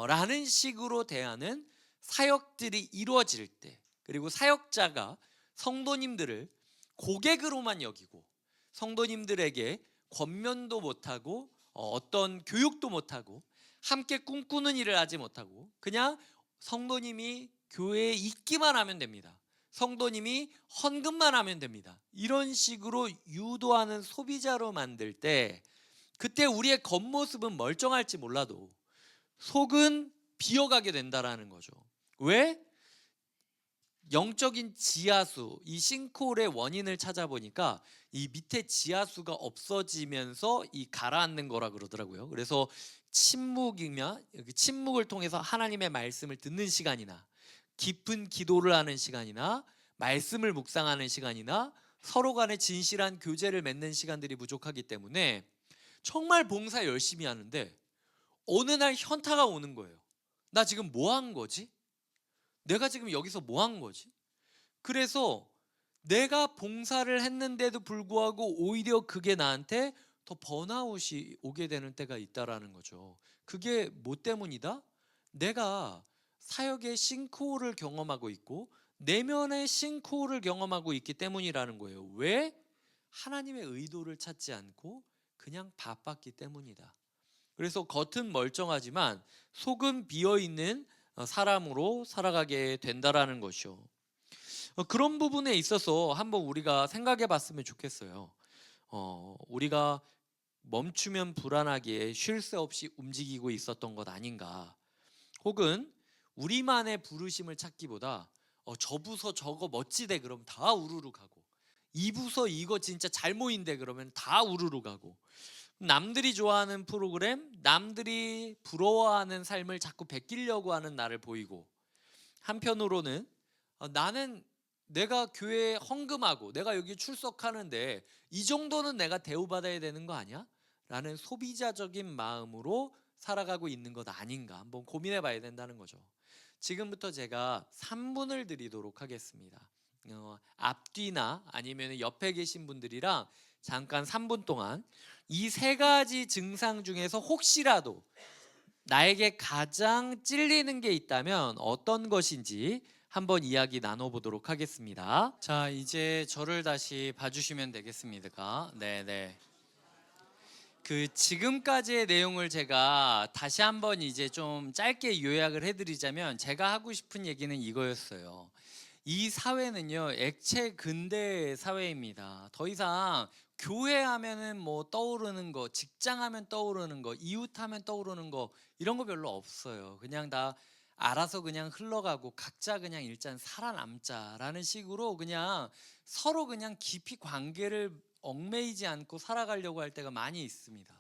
라는 식으로 대하는 사역들이 이루어질 때, 그리고 사역자가 성도님들을 고객으로만 여기고 성도님들에게 권면도 못하고 어떤 교육도 못하고 함께 꿈꾸는 일을 하지 못하고 그냥 성도님이 교회에 있기만 하면 됩니다. 성도님이 헌금만 하면 됩니다. 이런 식으로 유도하는 소비자로 만들 때 그때 우리의 겉모습은 멀쩡할지 몰라도 속은 비어가게 된다라는 거죠. 왜? 영적인 지하수, 이 싱크홀의 원인을 찾아보니까 이 밑에 지하수가 없어지면서 이 가라앉는 거라 그러더라고요. 그래서 침묵이며 침묵을 통해서 하나님의 말씀을 듣는 시간이나 깊은 기도를 하는 시간이나 말씀을 묵상하는 시간이나 서로 간에 진실한 교제를 맺는 시간들이 부족하기 때문에 정말 봉사 열심히 하는데 어느 날 현타가 오는 거예요. 나 지금 뭐 한 거지? 내가 지금 여기서 뭐 한 거지? 그래서 내가 봉사를 했는데도 불구하고 오히려 그게 나한테 더 번아웃이 오게 되는 때가 있다라는 거죠. 그게 뭐 때문이다? 내가 사역의 싱크홀을 경험하고 있고 내면의 싱크홀을 경험하고 있기 때문이라는 거예요. 왜? 하나님의 의도를 찾지 않고 그냥 바빴기 때문이다. 그래서 겉은 멀쩡하지만 속은 비어있는 사람으로 살아가게 된다라는 것이요. 그런 부분에 있어서 한번 우리가 생각해 봤으면 좋겠어요. 우리가 멈추면 불안하기에 쉴 새 없이 움직이고 있었던 것 아닌가. 혹은 우리만의 부르심을 찾기보다 저 부서 저거 멋지대 그러면 다 우르르 가고, 이 부서 이거 진짜 잘 모인대 그러면 다 우르르 가고, 남들이 좋아하는 프로그램, 남들이 부러워하는 삶을 자꾸 베끼려고 하는 나를 보이고, 한편으로는 나는 내가 교회에 헌금하고 내가 여기 출석하는데 이 정도는 내가 대우받아야 되는 거 아니야? 라는 소비자적인 마음으로 살아가고 있는 것 아닌가 한번 고민해 봐야 된다는 거죠. 지금부터 제가 3분을 드리도록 하겠습니다. 앞뒤나 아니면 옆에 계신 분들이랑 잠깐 3분 동안 이 세 가지 증상 중에서 혹시라도 나에게 가장 찔리는 게 있다면 어떤 것인지 한번 이야기 나눠보도록 하겠습니다. 자, 이제 저를 다시 봐주시면 되겠습니까? 네네. 지금까지의 내용을 제가 다시 한번 이제 좀 짧게 요약을 해드리자면 제가 하고 싶은 얘기는 이거였어요. 이 사회는요, 액체 근대 사회입니다. 더 이상 교회 하면은 뭐 떠오르는 거, 직장 하면 떠오르는 거, 이웃 하면 떠오르는 거 이런 거 별로 없어요. 그냥 다 알아서 그냥 흘러가고 각자 그냥 일단 살아남자라는 식으로 그냥 서로 그냥 깊이 관계를 얽매이지 않고 살아가려고 할 때가 많이 있습니다.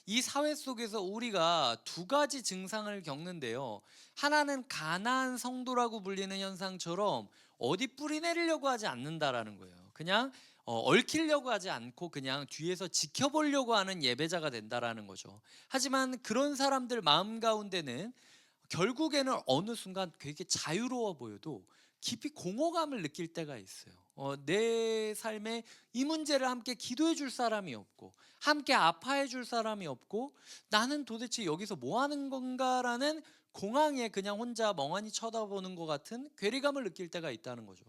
이 사회 속에서 우리가 두 가지 증상을 겪는데요. 하나는 가나안 성도라고 불리는 현상처럼 어디 뿌리 내리려고 하지 않는다라는 거예요. 그냥 얽히려고 하지 않고 그냥 뒤에서 지켜보려고 하는 예배자가 된다라는 거죠. 하지만 그런 사람들 마음 가운데는 결국에는 어느 순간 되게 자유로워 보여도 깊이 공허감을 느낄 때가 있어요. 내 삶에 이 문제를 함께 기도해 줄 사람이 없고 함께 아파해 줄 사람이 없고 나는 도대체 여기서 뭐 하는 건가라는 공항에 그냥 혼자 멍하니 쳐다보는 것 같은 괴리감을 느낄 때가 있다는 거죠.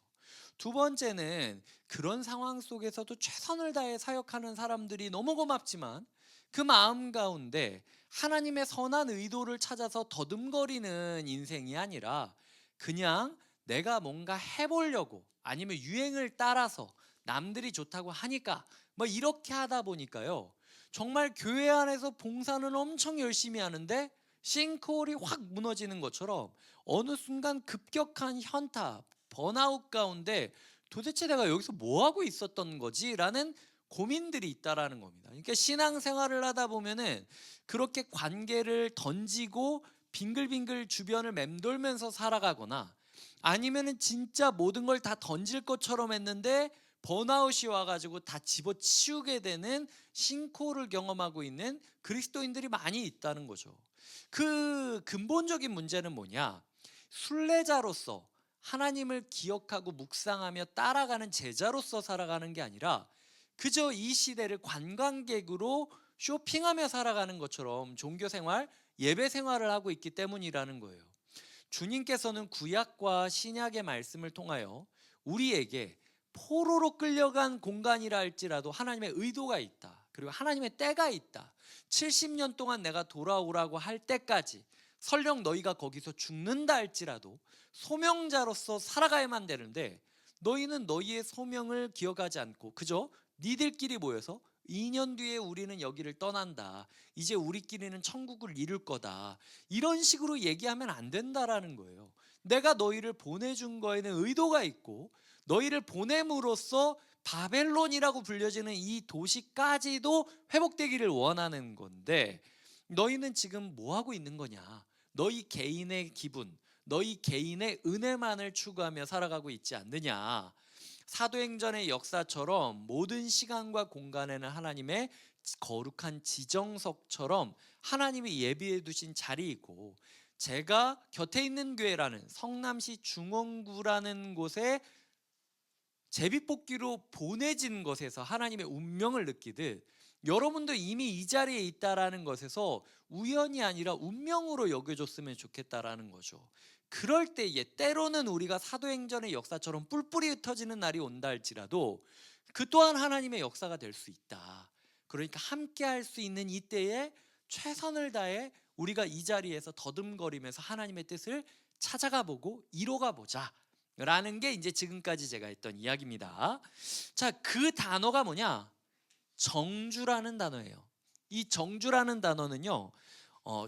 두 번째는 그런 상황 속에서도 최선을 다해 사역하는 사람들이 너무 고맙지만 그 마음 가운데 하나님의 선한 의도를 찾아서 더듬거리는 인생이 아니라 그냥 내가 뭔가 해보려고 아니면 유행을 따라서 남들이 좋다고 하니까 뭐 이렇게 하다 보니까요, 정말 교회 안에서 봉사는 엄청 열심히 하는데 싱크홀이 확 무너지는 것처럼 어느 순간 급격한 현타, 번아웃 가운데 도대체 내가 여기서 뭐 하고 있었던 거지? 라는 고민들이 있다라는 겁니다. 그러니까 신앙생활을 하다 보면은 그렇게 관계를 던지고 빙글빙글 주변을 맴돌면서 살아가거나 아니면은 진짜 모든 걸 다 던질 것처럼 했는데 번아웃이 와가지고 다 집어치우게 되는 싱크홀을 경험하고 있는 그리스도인들이 많이 있다는 거죠. 그 근본적인 문제는 뭐냐? 순례자로서 하나님을 기억하고 묵상하며 따라가는 제자로서 살아가는 게 아니라 그저 이 시대를 관광객으로 쇼핑하며 살아가는 것처럼 종교생활, 예배생활을 하고 있기 때문이라는 거예요. 주님께서는 구약과 신약의 말씀을 통하여 우리에게 포로로 끌려간 공간이라 할지라도 하나님의 의도가 있다. 그리고 하나님의 때가 있다. 70년 동안 내가 돌아오라고 할 때까지 설령 너희가 거기서 죽는다 할지라도 소명자로서 살아가야만 되는데 너희는 너희의 소명을 기억하지 않고 그저 니들끼리 모여서 2년 뒤에 우리는 여기를 떠난다. 이제 우리끼리는 천국을 이룰 거다. 이런 식으로 얘기하면 안 된다라는 거예요. 내가 너희를 보내준 거에는 의도가 있고 너희를 보냄으로써 바벨론이라고 불려지는 이 도시까지도 회복되기를 원하는 건데 너희는 지금 뭐 하고 있는 거냐? 너희 개인의 기분, 너희 개인의 은혜만을 추구하며 살아가고 있지 않느냐? 사도행전의 역사처럼 모든 시간과 공간에는 하나님의 거룩한 지정석처럼 하나님이 예비해 두신 자리이고, 제가 곁에 있는 교회라는 성남시 중원구라는 곳에 제비뽑기로 보내진 것에서 하나님의 운명을 느끼듯, 여러분도 이미 이 자리에 있다라는 것에서 우연이 아니라 운명으로 여겨줬으면 좋겠다라는 거죠. 그럴 때에 때로는 우리가 사도행전의 역사처럼 뿔뿔이 흩어지는 날이 온다 할지라도 그 또한 하나님의 역사가 될 수 있다. 그러니까 함께 할 수 있는 이때에 최선을 다해 우리가 이 자리에서 더듬거리면서 하나님의 뜻을 찾아가 보고 이뤄가 보자 라는 게 이제 지금까지 제가 했던 이야기입니다. 자, 그 단어가 뭐냐? 정주라는 단어예요. 이 정주라는 단어는요,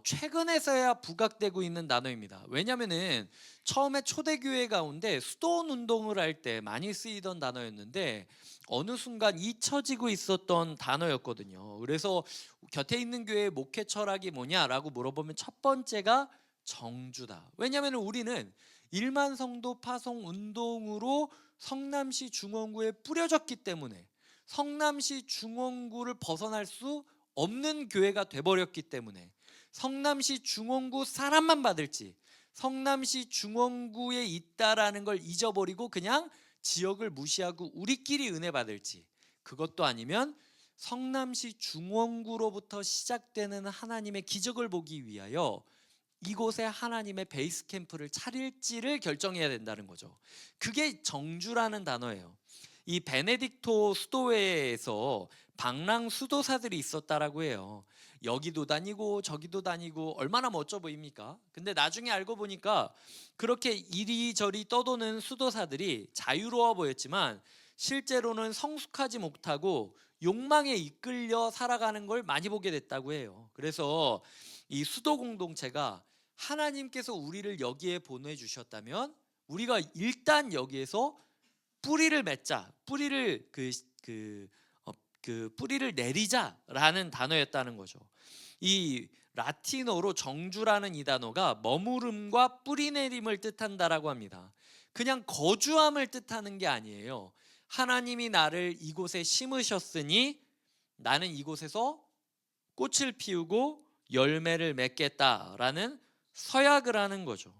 최근에서야 부각되고 있는 단어입니다. 왜냐면은 처음에 초대교회 가운데 수도원 운동을 할 때 많이 쓰이던 단어였는데 어느 순간 잊혀지고 있었던 단어였거든요. 그래서 곁에 있는 교회의 목회 철학이 뭐냐라고 물어보면 첫 번째가 정주다. 왜냐면 우리는 1만 성도 파송 운동으로 성남시 중원구에 뿌려졌기 때문에, 성남시 중원구를 벗어날 수 없는 교회가 돼버렸기 때문에, 성남시 중원구 사람만 받을지 성남시 중원구에 있다라는 걸 잊어버리고 그냥 지역을 무시하고 우리끼리 은혜 받을지, 그것도 아니면 성남시 중원구로부터 시작되는 하나님의 기적을 보기 위하여 이곳에 하나님의 베이스 캠프를 차릴지를 결정해야 된다는 거죠. 그게 정주라는 단어예요. 이 베네딕토 수도회에서 방랑 수도사들이 있었다라고 해요. 여기도 다니고 저기도 다니고 얼마나 멋져 보입니까? 근데 나중에 알고 보니까 그렇게 이리저리 떠도는 수도사들이 자유로워 보였지만 실제로는 성숙하지 못하고 욕망에 이끌려 살아가는 걸 많이 보게 됐다고 해요. 그래서 이 수도 공동체가 하나님께서 우리를 여기에 보내주셨다면 우리가 일단 여기에서 뿌리를 맺자, 뿌리를 뿌리를 내리자라는 단어였다는 거죠. 이 라틴어로 정주라는 이 단어가 머무름과 뿌리 내림을 뜻한다라고 합니다. 그냥 거주함을 뜻하는 게 아니에요. 하나님이 나를 이곳에 심으셨으니 나는 이곳에서 꽃을 피우고 열매를 맺겠다라는 서약을 하는 거죠.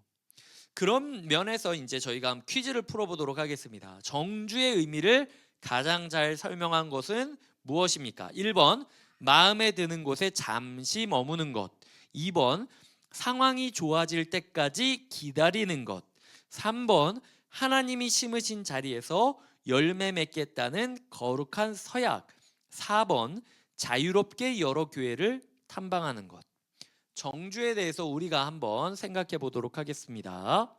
그런 면에서 이제 저희가 한번 퀴즈를 풀어보도록 하겠습니다. 정주의 의미를 가장 잘 설명한 것은 무엇입니까? 1번 마음에 드는 곳에 잠시 머무는 것, 2번 상황이 좋아질 때까지 기다리는 것, 3번 하나님이 심으신 자리에서 열매 맺겠다는 거룩한 서약, 4번 자유롭게 여러 교회를 탐방하는 것. 정주에 대해서 우리가 한번 생각해 보도록 하겠습니다.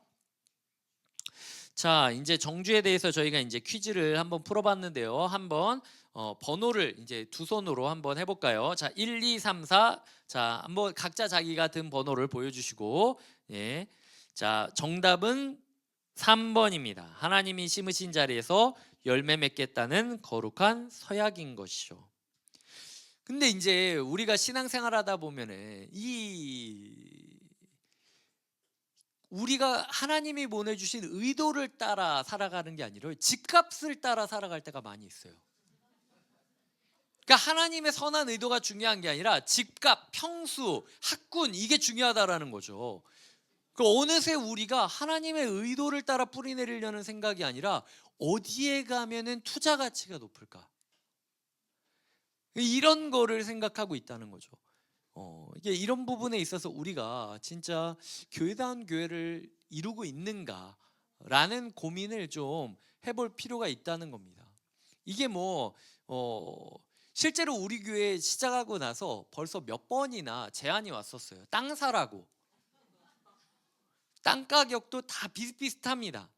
자, 이제 정주에 대해서 저희가 이제 퀴즈를 한번 풀어봤는데요. 한번 번호를 이제 두 손으로 한번 해볼까요? 자, 1, 2, 3, 4. 자, 한번 각자 자기가 든 번호를 보여주시고, 예. 자, 정답은 3번입니다. 하나님이 심으신 자리에서 열매 맺겠다는 거룩한 서약인 것이죠. 근데 이제 우리가 신앙생활하다 보면은 우리가 하나님이 보내주신 의도를 따라 살아가는 게 아니라 집값을 따라 살아갈 때가 많이 있어요. 그러니까 하나님의 선한 의도가 중요한 게 아니라 집값, 평수, 학군 이게 중요하다라는 거죠. 그 어느새 우리가 하나님의 의도를 따라 뿌리 내리려는 생각이 아니라 어디에 가면은 투자 가치가 높을까? 이런 거를 생각하고 있다는 거죠. 이게 이런 부분에 있어서 우리가 진짜 교회다운 교회를 이루고 있는가라는 고민을 좀 해볼 필요가 있다는 겁니다. 이게 실제로 우리 교회 시작하고 나서 벌써 몇 번이나 제안이 왔었어요. 땅 사라고. 땅 가격도 다 비슷비슷합니다.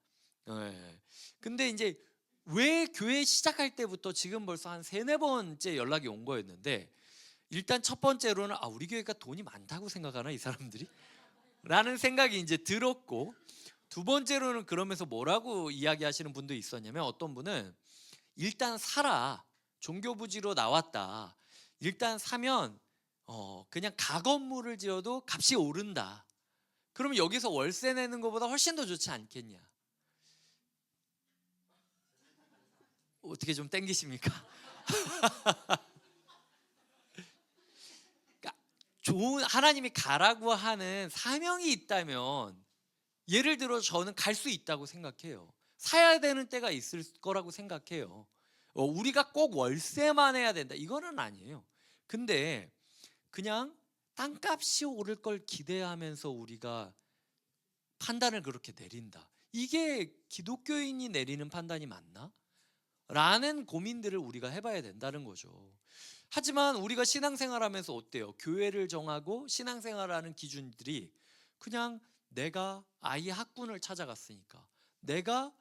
네. 근데 이제 왜 교회 시작할 때부터 지금 벌써 한 3-4번째 연락이 온 거였는데, 일단 첫 번째로는 우리 교회가 돈이 많다고 생각하나 이 사람들이? 라는 생각이 이제 들었고, 두 번째로는 그러면서 뭐라고 이야기하시는 분도 있었냐면, 어떤 분은 일단 사라, 종교부지로 나왔다, 일단 사면 그냥 가건물을 지어도 값이 오른다, 그러면 여기서 월세 내는 것보다 훨씬 더 좋지 않겠냐. 어떻게 좀 땡기십니까? 그러니까 좋은 하나님이 가라고 하는 사명이 있다면 예를 들어 저는 갈 수 있다고 생각해요. 사야 되는 때가 있을 거라고 생각해요. 우리가 꼭 월세만 해야 된다 이거는 아니에요. 근데 그냥 땅값이 오를 걸 기대하면서 우리가 판단을 그렇게 내린다. 이게 기독교인이 내리는 판단이 맞나? 라는 고민들을 우리가 해봐야 된다는 거죠. 하지만 우리가 신앙생활하면서 어때요? 교회를 정하고 신앙생활하는 기준들이 그냥 내가 아이 학군을 찾아갔으니까, 내가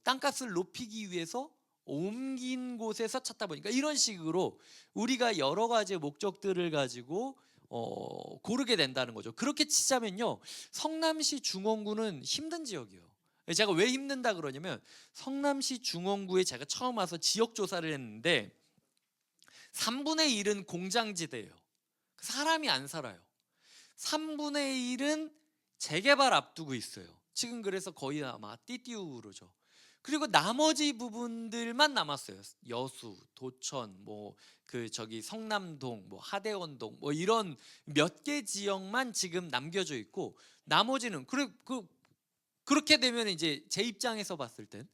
땅값을 높이기 위해서 옮긴 곳에서 찾다 보니까, 이런 식으로 우리가 여러 가지의 목적들을 가지고 고르게 된다는 거죠. 그렇게 치자면요, 성남시 중원구는 힘든 지역이에요. 제가 왜 힘든다 그러냐면, 성남시 중원구에 제가 처음 와서 지역 조사를 했는데 3분의 1은 공장지대예요. 사람이 안 살아요. 3분의 1은 재개발 앞두고 있어요. 지금 그래서 거의 아마 띠띠우 그러죠. 그리고 나머지 부분들만 남았어요. 여수, 도천, 뭐 그 저기 성남동, 뭐 하대원동, 뭐 이런 몇 개 지역만 지금 남겨져 있고, 나머지는 그렇게 되면 이제 제 입장에서 봤을 땐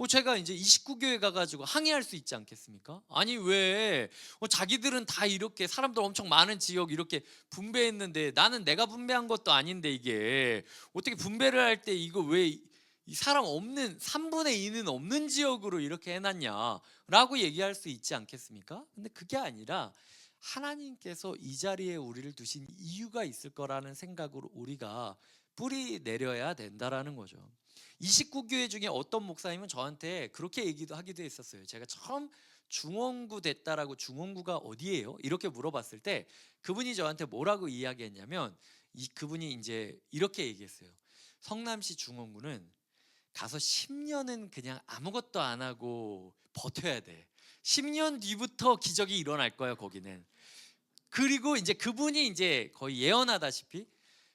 제가 이제 29교회 가가지고 항의할 수 있지 않겠습니까? 아니 왜 자기들은 다 이렇게 사람들 엄청 많은 지역 이렇게 분배했는데 나는 내가 분배한 것도 아닌데 이게 어떻게 분배를 할 때 이거 왜 이 사람 없는 3분의 2는 없는 지역으로 이렇게 해놨냐라고 얘기할 수 있지 않겠습니까? 근데 그게 아니라 하나님께서 이 자리에 우리를 두신 이유가 있을 거라는 생각으로 우리가 뿌리 내려야 된다라는 거죠. 29교회 중에 어떤 목사님은 저한테 그렇게 얘기도 하기도 했었어요. 제가 처음 중원구 됐다라고, 중원구가 어디예요? 이렇게 물어봤을 때 그분이 저한테 뭐라고 이야기했냐면, 그분이 이제 이렇게 얘기했어요. 성남시 중원구는 가서 10년은 그냥 아무것도 안 하고 버텨야 돼. 10년 뒤부터 기적이 일어날 거야 거기는. 그리고 이제 그분이 이제 거의 예언하다시피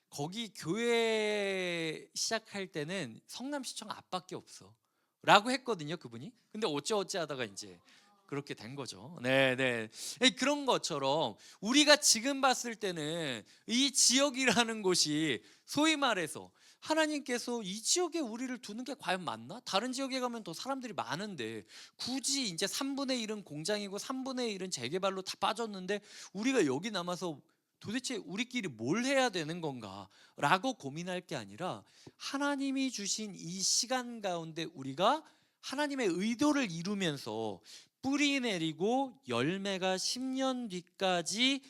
거기 교회 시작할 때는 성남시청 앞밖에 없어 라고 했거든요 그분이. 근데 어찌어찌 하다가 이제 그렇게 된 거죠. 네네. 그런 것처럼 우리가 지금 봤을 때는 이 지역이라는 곳이 소위 말해서 하나님께서 이 지역에 우리를 두는 게 과연 맞나? 다른 지역에 가면 더 사람들이 많은데 굳이 이제 3분의 1은 공장이고 3분의 1은 재개발로 다 빠졌는데 우리가 여기 남아서 도대체 우리끼리 뭘 해야 되는 건가? 라고 고민할 게 아니라 하나님이 주신 이 시간 가운데 우리가 하나님의 의도를 이루면서 뿌리 내리고 열매가 10년 뒤까지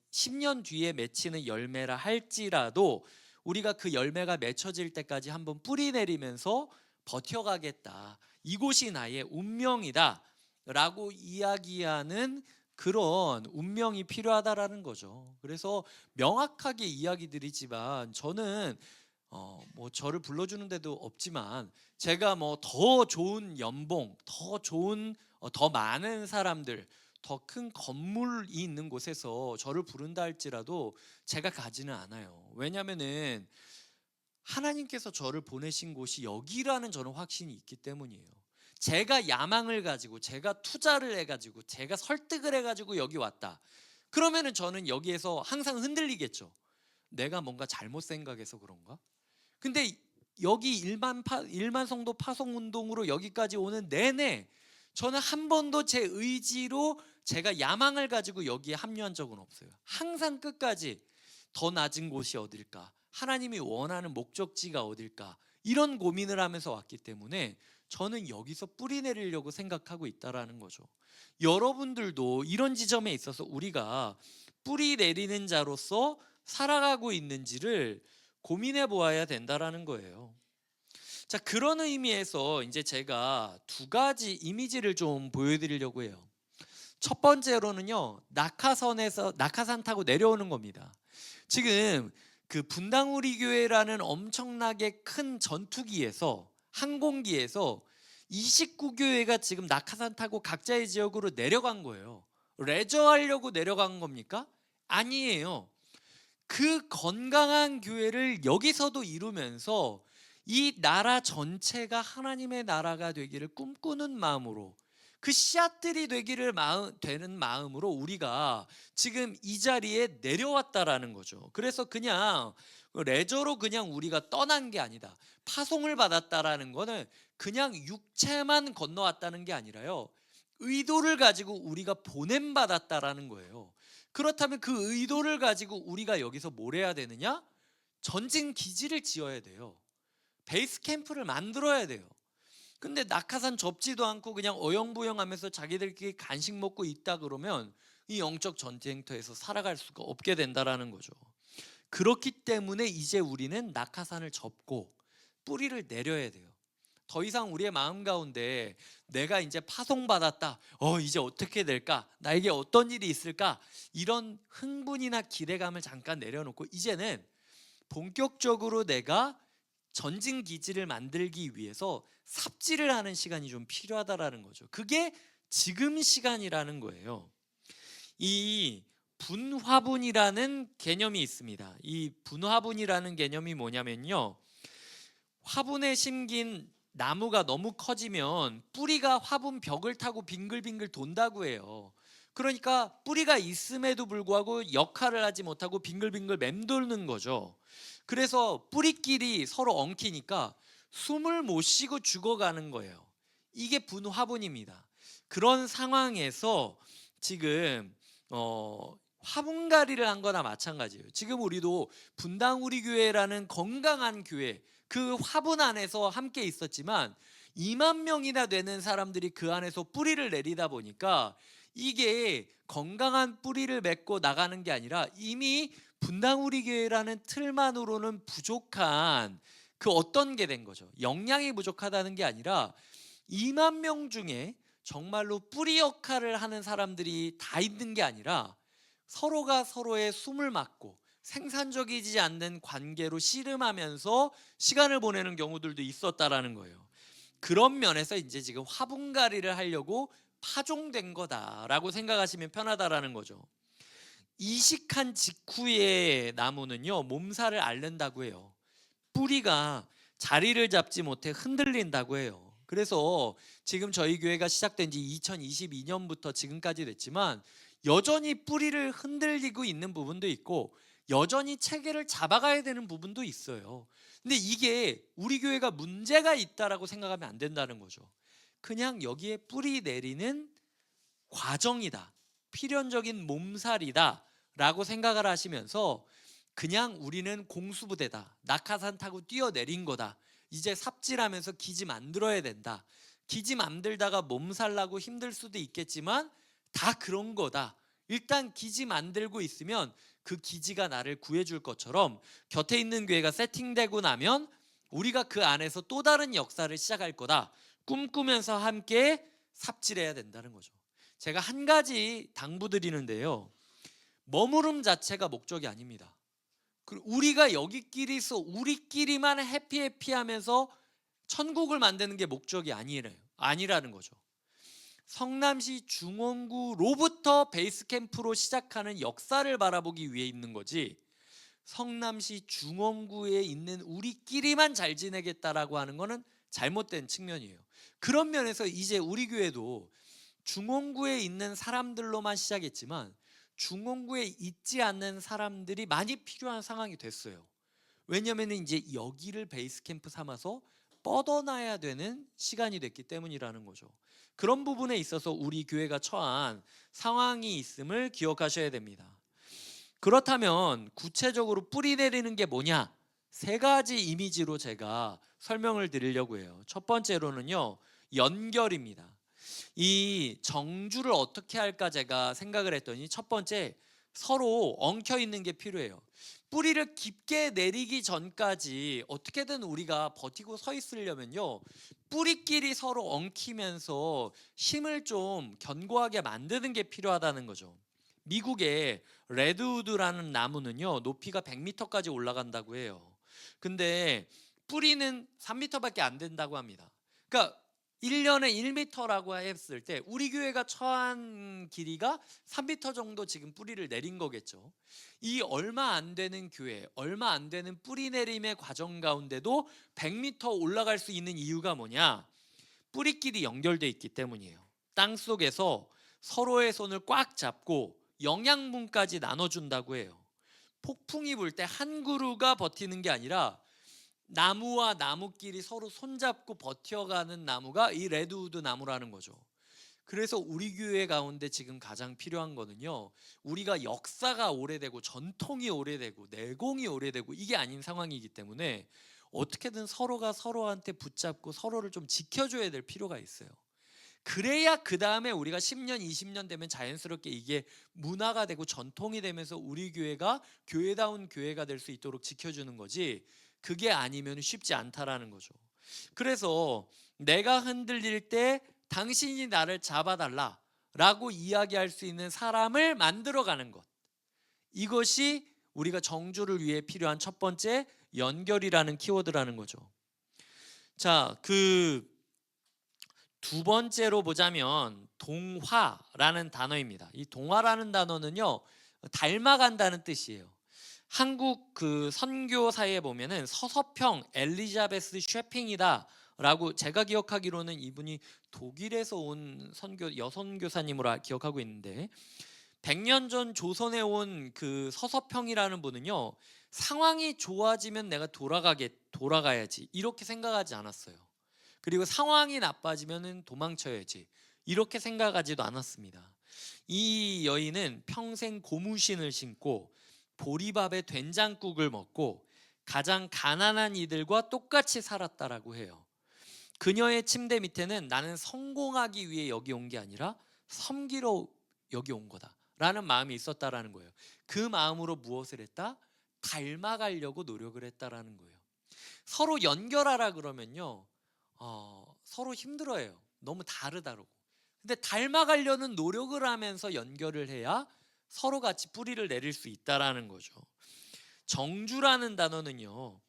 10년 뒤에 맺히는 열매라 할지라도 우리가 그 열매가 맺혀질 때까지 한번 뿌리 내리면서 버텨가겠다. 이곳이 나의 운명이다 라고 이야기하는 그런 운명이 필요하다라는 거죠. 그래서 명확하게 이야기 드리지만 저는 뭐 저를 불러주는 데도 없지만 제가 뭐 더 좋은 연봉, 더 좋은 더 많은 사람들, 더 큰 건물이 있는 곳에서 저를 부른다 할지라도 제가 가지는 않아요. 왜냐하면은 하나님께서 저를 보내신 곳이 여기라는 저는 확신이 있기 때문이에요. 제가 야망을 가지고 제가 투자를 해가지고 제가 설득을 해가지고 여기 왔다. 그러면은 저는 여기에서 항상 흔들리겠죠. 내가 뭔가 잘못 생각해서 그런가? 근데 여기 일만 성도 파송 운동으로 여기까지 오는 내내 저는 한 번도 제 의지로 제가 야망을 가지고 여기에 합류한 적은 없어요. 항상 끝까지 더 낮은 곳이 어딜까? 하나님이 원하는 목적지가 어딜까? 이런 고민을 하면서 왔기 때문에 저는 여기서 뿌리 내리려고 생각하고 있다라는 거죠. 여러분들도 이런 지점에 있어서 우리가 뿌리 내리는 자로서 살아가고 있는지를 고민해 보아야 된다라는 거예요. 자, 그런 의미에서 이제 제가 두 가지 이미지를 좀 보여드리려고 해요. 첫 번째로는요, 낙하산 타고 내려오는 겁니다. 지금 그 분당우리 교회라는 엄청나게 큰 전투기에서, 항공기에서 29교회가 지금 낙하산 타고 각자의 지역으로 내려간 거예요. 레저하려고 내려간 겁니까? 아니에요. 그 건강한 교회를 여기서도 이루면서 이 나라 전체가 하나님의 나라가 되기를 꿈꾸는 마음으로 그 씨앗들이 되는 마음으로 우리가 지금 이 자리에 내려왔다라는 거죠. 그래서 그냥 레저로 그냥 우리가 떠난 게 아니다. 파송을 받았다라는 거는 그냥 육체만 건너왔다는 게 아니라요. 의도를 가지고 우리가 보냄 받았다라는 거예요. 그렇다면 그 의도를 가지고 우리가 여기서 뭘 해야 되느냐? 전진 기지를 지어야 돼요. 베이스 캠프를 만들어야 돼요. 근데 낙하산 접지도 않고 그냥 어영부영하면서 자기들끼리 간식 먹고 있다 그러면 이 영적 전쟁터에서 살아갈 수가 없게 된다라는 거죠. 그렇기 때문에 이제 우리는 낙하산을 접고 뿌리를 내려야 돼요. 더 이상 우리의 마음 가운데 내가 이제 파송받았다. 이제 어떻게 될까? 나에게 어떤 일이 있을까? 이런 흥분이나 기대감을 잠깐 내려놓고 이제는 본격적으로 내가 전진 기지를 만들기 위해서 삽질을 하는 시간이 좀 필요하다라는 거죠. 그게 지금 시간이라는 거예요. 이 분화분이라는 개념이 있습니다. 이 분화분이라는 개념이 뭐냐면요. 화분에 심긴 나무가 너무 커지면 뿌리가 화분 벽을 타고 빙글빙글 돈다고 해요. 그러니까 뿌리가 있음에도 불구하고 역할을 하지 못하고 빙글빙글 맴도는 거죠. 그래서 뿌리끼리 서로 엉키니까 숨을 못 쉬고 죽어가는 거예요. 이게 분화분입니다. 그런 상황에서 지금 화분갈이를 한 거나 마찬가지예요. 지금 우리도 분당 우리 교회라는 건강한 교회, 그 화분 안에서 함께 있었지만 2만 명이나 되는 사람들이 그 안에서 뿌리를 내리다 보니까 이게 건강한 뿌리를 맺고 나가는 게 아니라 이미 분당 우리 교회라는 틀만으로는 부족한 그 어떤 게 된 거죠. 역량이 부족하다는 게 아니라 2만 명 중에 정말로 뿌리 역할을 하는 사람들이 다 있는 게 아니라 서로가 서로의 숨을 막고 생산적이지 않는 관계로 씨름하면서 시간을 보내는 경우들도 있었다라는 거예요. 그런 면에서 이제 지금 화분갈이를 하려고 파종된 거다라고 생각하시면 편하다라는 거죠. 이식한 직후의 나무는요, 몸살을 앓는다고 해요. 뿌리가 자리를 잡지 못해 흔들린다고 해요. 그래서 지금 저희 교회가 시작된 지 2022년부터 지금까지 됐지만 여전히 뿌리를 흔들리고 있는 부분도 있고 여전히 체계를 잡아가야 되는 부분도 있어요. 근데 이게 우리 교회가 문제가 있다라고 생각하면 안 된다는 거죠. 그냥 여기에 뿌리 내리는 과정이다. 필연적인 몸살이다 라고 생각을 하시면서 그냥 우리는 공수부대다. 낙하산 타고 뛰어내린 거다. 이제 삽질하면서 기지 만들어야 된다. 기지 만들다가 몸살 나고 힘들 수도 있겠지만 다 그런 거다. 일단 기지 만들고 있으면 그 기지가 나를 구해줄 것처럼 곁에 있는 교회가 세팅되고 나면 우리가 그 안에서 또 다른 역사를 시작할 거다. 꿈꾸면서 함께 삽질해야 된다는 거죠. 제가 한 가지 당부드리는데요. 머무름 자체가 목적이 아닙니다. 우리가 여기끼리서 우리끼리만 해피해피하면서 천국을 만드는 게 목적이 아니라는 거죠. 성남시 중원구로부터 베이스 캠프로 시작하는 역사를 바라보기 위해 있는 거지, 성남시 중원구에 있는 우리끼리만 잘 지내겠다라고 하는 거는 잘못된 측면이에요. 그런 면에서 이제 우리 교회도 중원구에 있는 사람들로만 시작했지만 중원구에 있지 않는 사람들이 많이 필요한 상황이 됐어요. 왜냐하면 이제 여기를 베이스 캠프 삼아서 뻗어나야 되는 시간이 됐기 때문이라는 거죠. 그런 부분에 있어서 우리 교회가 처한 상황이 있음을 기억하셔야 됩니다. 그렇다면 구체적으로 뿌리 내리는 게 뭐냐? 세 가지 이미지로 제가 설명을 드리려고 해요. 첫 번째로는요, 연결입니다. 이 정주를 어떻게 할까 제가 생각을 했더니 첫 번째, 서로 엉켜 있는 게 필요해요. 뿌리를 깊게 내리기 전까지 어떻게든 우리가 버티고 서 있으려면요, 뿌리끼리 서로 엉키면서 힘을 좀 견고하게 만드는 게 필요하다는 거죠. 미국의 레드우드라는 나무는요, 높이가 100m까지 올라간다고 해요. 근데 뿌리는 3m밖에 안 된다고 합니다. 그러니까 1년에 1m라고 했을 때 우리 교회가 처한 길이가 3m 정도 지금 뿌리를 내린 거겠죠. 이 얼마 안 되는 교회, 얼마 안 되는 뿌리 내림의 과정 가운데도 100m 올라갈 수 있는 이유가 뭐냐? 뿌리끼리 연결돼 있기 때문이에요. 땅 속에서 서로의 손을 꽉 잡고 영양분까지 나눠준다고 해요. 폭풍이 불 때 한 그루가 버티는 게 아니라 나무와 나무끼리 서로 손잡고 버텨가는 나무가 이 레드우드 나무라는 거죠. 그래서 우리 교회 가운데 지금 가장 필요한 거는요, 우리가 역사가 오래되고 전통이 오래되고 내공이 오래되고 이게 아닌 상황이기 때문에 어떻게든 서로가 서로한테 붙잡고 서로를 좀 지켜줘야 될 필요가 있어요. 그래야 그 다음에 우리가 10년, 20년 되면 자연스럽게 이게 문화가 되고 전통이 되면서 우리 교회가 교회다운 교회가 될 수 있도록 지켜주는 거지, 그게 아니면 쉽지 않다라는 거죠. 그래서 내가 흔들릴 때 당신이 나를 잡아달라 라고 이야기할 수 있는 사람을 만들어가는 것, 이것이 우리가 정주를 위해 필요한 첫 번째 연결이라는 키워드라는 거죠. 자, 두 번째로 보자면 동화라는 단어입니다. 이 동화라는 단어는요, 닮아간다는 뜻이에요. 한국 선교사에 보면은 서서평 엘리자베스 쉐핑이다 라고, 제가 기억하기로는 이분이 독일에서 온 여선교사님으로 기억하고 있는데, 100년 전 조선에 온 서서평이라는 분은요, 상황이 좋아지면 내가 돌아가야지 이렇게 생각하지 않았어요. 그리고 상황이 나빠지면 도망쳐야지 이렇게 생각하지도 않았습니다. 이 여인은 평생 고무신을 신고 보리밥에 된장국을 먹고 가장 가난한 이들과 똑같이 살았다라고 해요. 그녀의 침대 밑에는 나는 성공하기 위해 여기 온 게 아니라 섬기러 여기 온 거다라는 마음이 있었다라는 거예요. 그 마음으로 무엇을 했다? 닮아가려고 노력을 했다라는 거예요. 서로 연결하라 그러면요, 서로 힘들어해요. 너무 다르다고. 근데 닮아가려는 노력을 하면서 연결을 해야 서로 같이 뿌리를 내릴 수 있다라는 거죠. 정주라는 단어는요,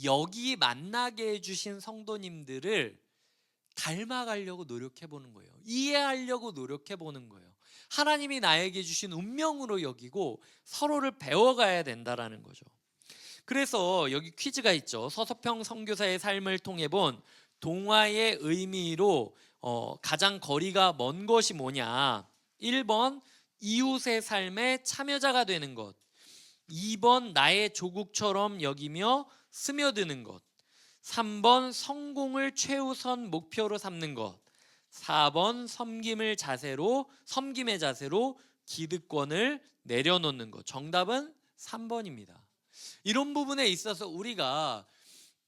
여기 만나게 해주신 성도님들을 닮아가려고 노력해보는 거예요. 이해하려고 노력해보는 거예요. 하나님이 나에게 주신 운명으로 여기고 서로를 배워가야 된다라는 거죠. 그래서 여기 퀴즈가 있죠. 서서평 선교사의 삶을 통해 본 동화의 의미로 가장 거리가 먼 것이 뭐냐? 1번 이웃의 삶에 참여자가 되는 것, 2번 나의 조국처럼 여기며 스며드는 것, 3번 성공을 최우선 목표로 삼는 것, 4번 섬김의 자세로 기득권을 내려놓는 것. 정답은 3번입니다. 이런 부분에 있어서 우리가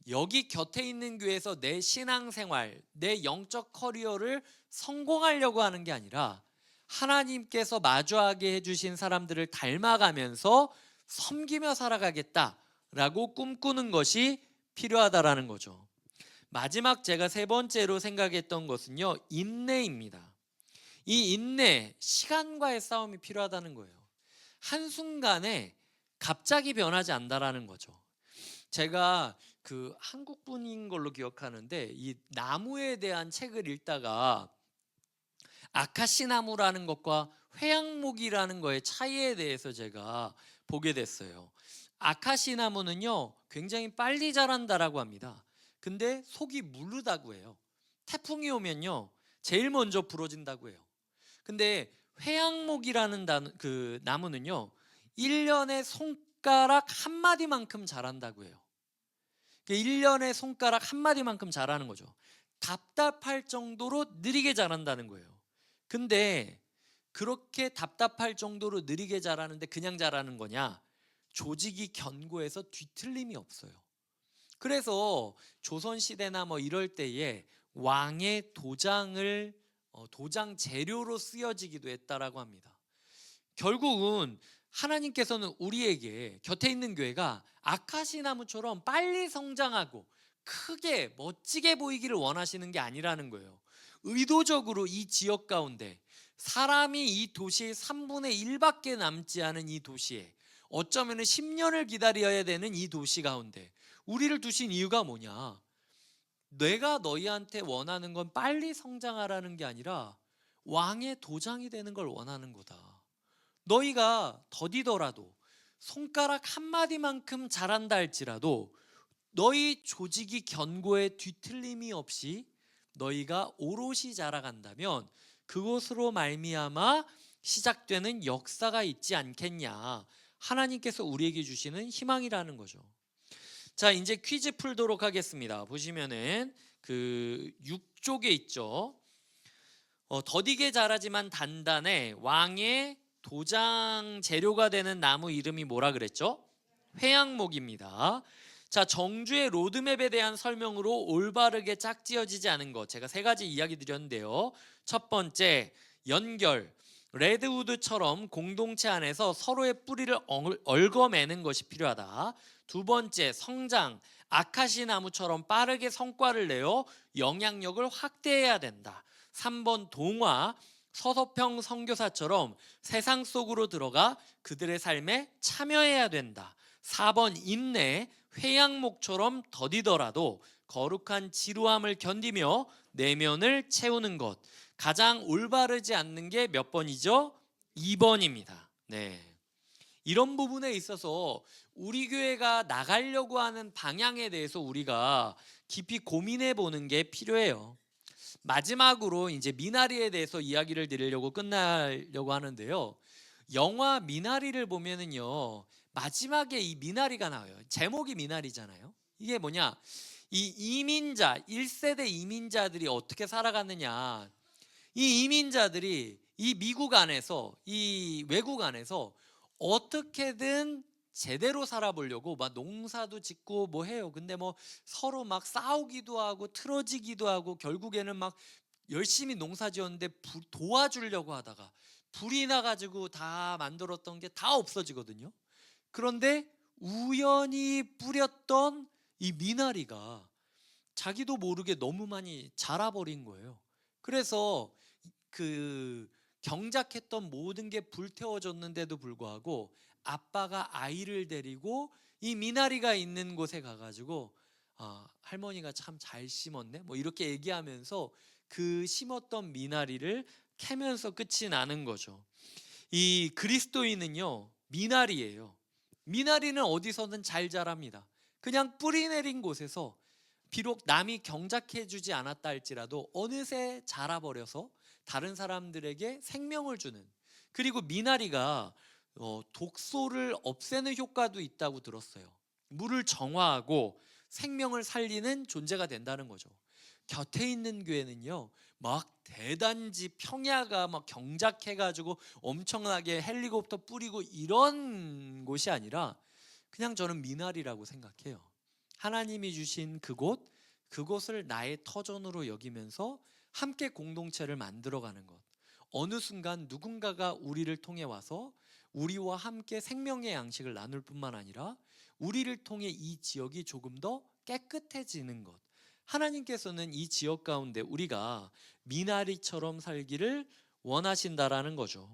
여기 곁에 있는 교회에서 내 신앙생활, 내 영적 커리어를 성공하려고 하는 게 아니라 하나님께서 마주하게 해주신 사람들을 닮아가면서 섬기며 살아가겠다라고 꿈꾸는 것이 필요하다라는 거죠. 마지막 제가 세 번째로 생각했던 것은요, 인내입니다. 이 인내, 시간과의 싸움이 필요하다는 거예요. 한순간에 갑자기 변하지 않는다라는 거죠. 제가 한국 분인 걸로 기억하는데, 이 나무에 대한 책을 읽다가 아카시 나무라는 것과 회양목이라는 거의 차이에 대해서 제가 보게 됐어요. 아카시 나무는요, 굉장히 빨리 자란다라고 합니다. 근데 속이 무르다고 해요. 태풍이 오면요, 제일 먼저 부러진다고 해요. 근데 회양목이라는 나무는요, 1년에 손가락 한 마디만큼 자란다고 해요. 1년에 손가락 한 마디만큼 자라는 거죠. 답답할 정도로 느리게 자란다는 거예요. 근데 그렇게 답답할 정도로 느리게 자라는데 그냥 자라는 거냐? 조직이 견고해서 뒤틀림이 없어요. 그래서 조선시대나 이럴 때에 왕의 도장 재료로 쓰여지기도 했다라고 합니다. 결국은 하나님께서는 우리에게 곁에 있는 교회가 아카시 나무처럼 빨리 성장하고 크게 멋지게 보이기를 원하시는 게 아니라는 거예요. 의도적으로 이 지역 가운데, 사람이 이 도시의 3분의 1밖에 남지 않은 이 도시에, 어쩌면 10년을 기다려야 되는 이 도시 가운데 우리를 두신 이유가 뭐냐? 내가 너희한테 원하는 건 빨리 성장하라는 게 아니라 왕의 도장이 되는 걸 원하는 거다. 너희가 더디더라도 손가락 한 마디만큼 자란다 할지라도 너희 조직이 견고해 뒤틀림이 없이 너희가 오롯이 자라간다면 그것으로 말미암아 시작되는 역사가 있지 않겠냐. 하나님께서 우리에게 주시는 희망이라는 거죠. 자, 이제 퀴즈 풀도록 하겠습니다. 보시면은 그 6쪽에 있죠. 더디게 자라지만 단단해 왕의 도장 재료가 되는 나무 이름이 뭐라 그랬죠? 회양목입니다. 자, 정주의 로드맵에 대한 설명으로 올바르게 짝지어지지 않은 것, 제가 세 가지 이야기 드렸는데요. 첫 번째, 연결. 레드우드처럼 공동체 안에서 서로의 뿌리를 얽어매는 것이 필요하다. 두 번째, 성장. 아카시 나무처럼 빠르게 성과를 내어 영향력을 확대해야 된다. 3번, 동화. 서서평 선교사처럼 세상 속으로 들어가 그들의 삶에 참여해야 된다. 4번, 인내. 회양목처럼 더디더라도 거룩한 지루함을 견디며 내면을 채우는 것. 가장 올바르지 않는 게 몇 번이죠? 2번입니다. 네. 이런 부분에 있어서 우리 교회가 나가려고 하는 방향에 대해서 우리가 깊이 고민해 보는 게 필요해요. 마지막으로 이제 미나리에 대해서 이야기를 드리려고 끝나려고 하는데요. 영화 미나리를 보면은요, 마지막에 이 미나리가 나와요. 제목이 미나리잖아요. 이게 뭐냐? 이 이민자, 1세대 이민자들이 어떻게 살아갔느냐. 이 이민자들이 이 미국 안에서, 이 외국 안에서 어떻게든 제대로 살아보려고 막 농사도 짓고 뭐 해요. 근데 뭐 서로 막 싸우기도 하고 틀어지기도 하고 결국에는 막 열심히 농사 지었는데 도와주려고 하다가 불이 나가지고 다 만들었던 게 다 없어지거든요. 그런데 우연히 뿌렸던 이 미나리가 자기도 모르게 너무 많이 자라버린 거예요. 그래서 그 경작했던 모든 게 불태워졌는데도 불구하고 아빠가 아이를 데리고 이 미나리가 있는 곳에 가가지고 할머니가 참 잘 심었네 뭐 이렇게 얘기하면서 그 심었던 미나리를 캐면서 끝이 나는 거죠. 이 그리스도인은요 미나리예요. 미나리는 어디서든 잘 자랍니다. 그냥 뿌리 내린 곳에서 비록 남이 경작해주지 않았다 할지라도 어느새 자라버려서 다른 사람들에게 생명을 주는, 그리고 미나리가 독소를 없애는 효과도 있다고 들었어요. 물을 정화하고 생명을 살리는 존재가 된다는 거죠. 곁에 있는 교회는요 막 대단지 평야가 막 경작해가지고 엄청나게 헬리콥터 뿌리고 이런 곳이 아니라 그냥 저는 미나리라고 생각해요. 하나님이 주신 그곳을 나의 터전으로 여기면서 함께 공동체를 만들어가는 것. 어느 순간 누군가가 우리를 통해 와서 우리와 함께 생명의 양식을 나눌 뿐만 아니라 우리를 통해 이 지역이 조금 더 깨끗해지는 것. 하나님께서는 이 지역 가운데 우리가 미나리처럼 살기를 원하신다라는 거죠.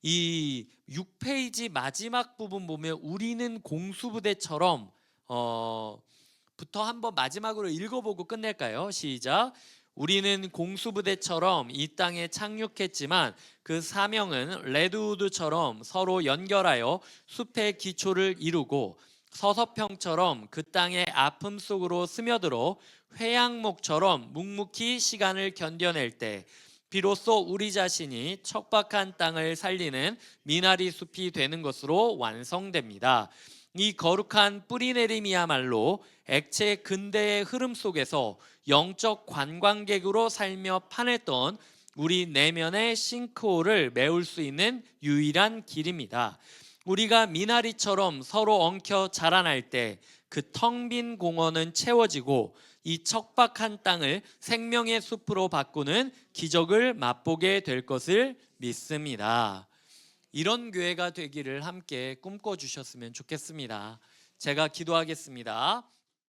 이 6페이지 마지막 부분 보면 우리는 공수부대처럼 부터 한번 마지막으로 읽어보고 끝낼까요? 시작. 우리는 공수부대처럼 이 땅에 착륙했지만 그 사명은 레드우드처럼 서로 연결하여 숲의 기초를 이루고 서서평처럼 그 땅의 아픔 속으로 스며들어 회양목처럼 묵묵히 시간을 견뎌낼 때 비로소 우리 자신이 척박한 땅을 살리는 미나리 숲이 되는 것으로 완성됩니다. 이 거룩한 뿌리내림이야말로 액체 근대의 흐름 속에서 영적 관광객으로 살며 파냈던 우리 내면의 싱크홀을 메울 수 있는 유일한 길입니다. 우리가 미나리처럼 서로 엉켜 자라날 때 그 텅 빈 공원은 채워지고 이 척박한 땅을 생명의 숲으로 바꾸는 기적을 맛보게 될 것을 믿습니다. 이런 교회가 되기를 함께 꿈꿔주셨으면 좋겠습니다. 제가 기도하겠습니다.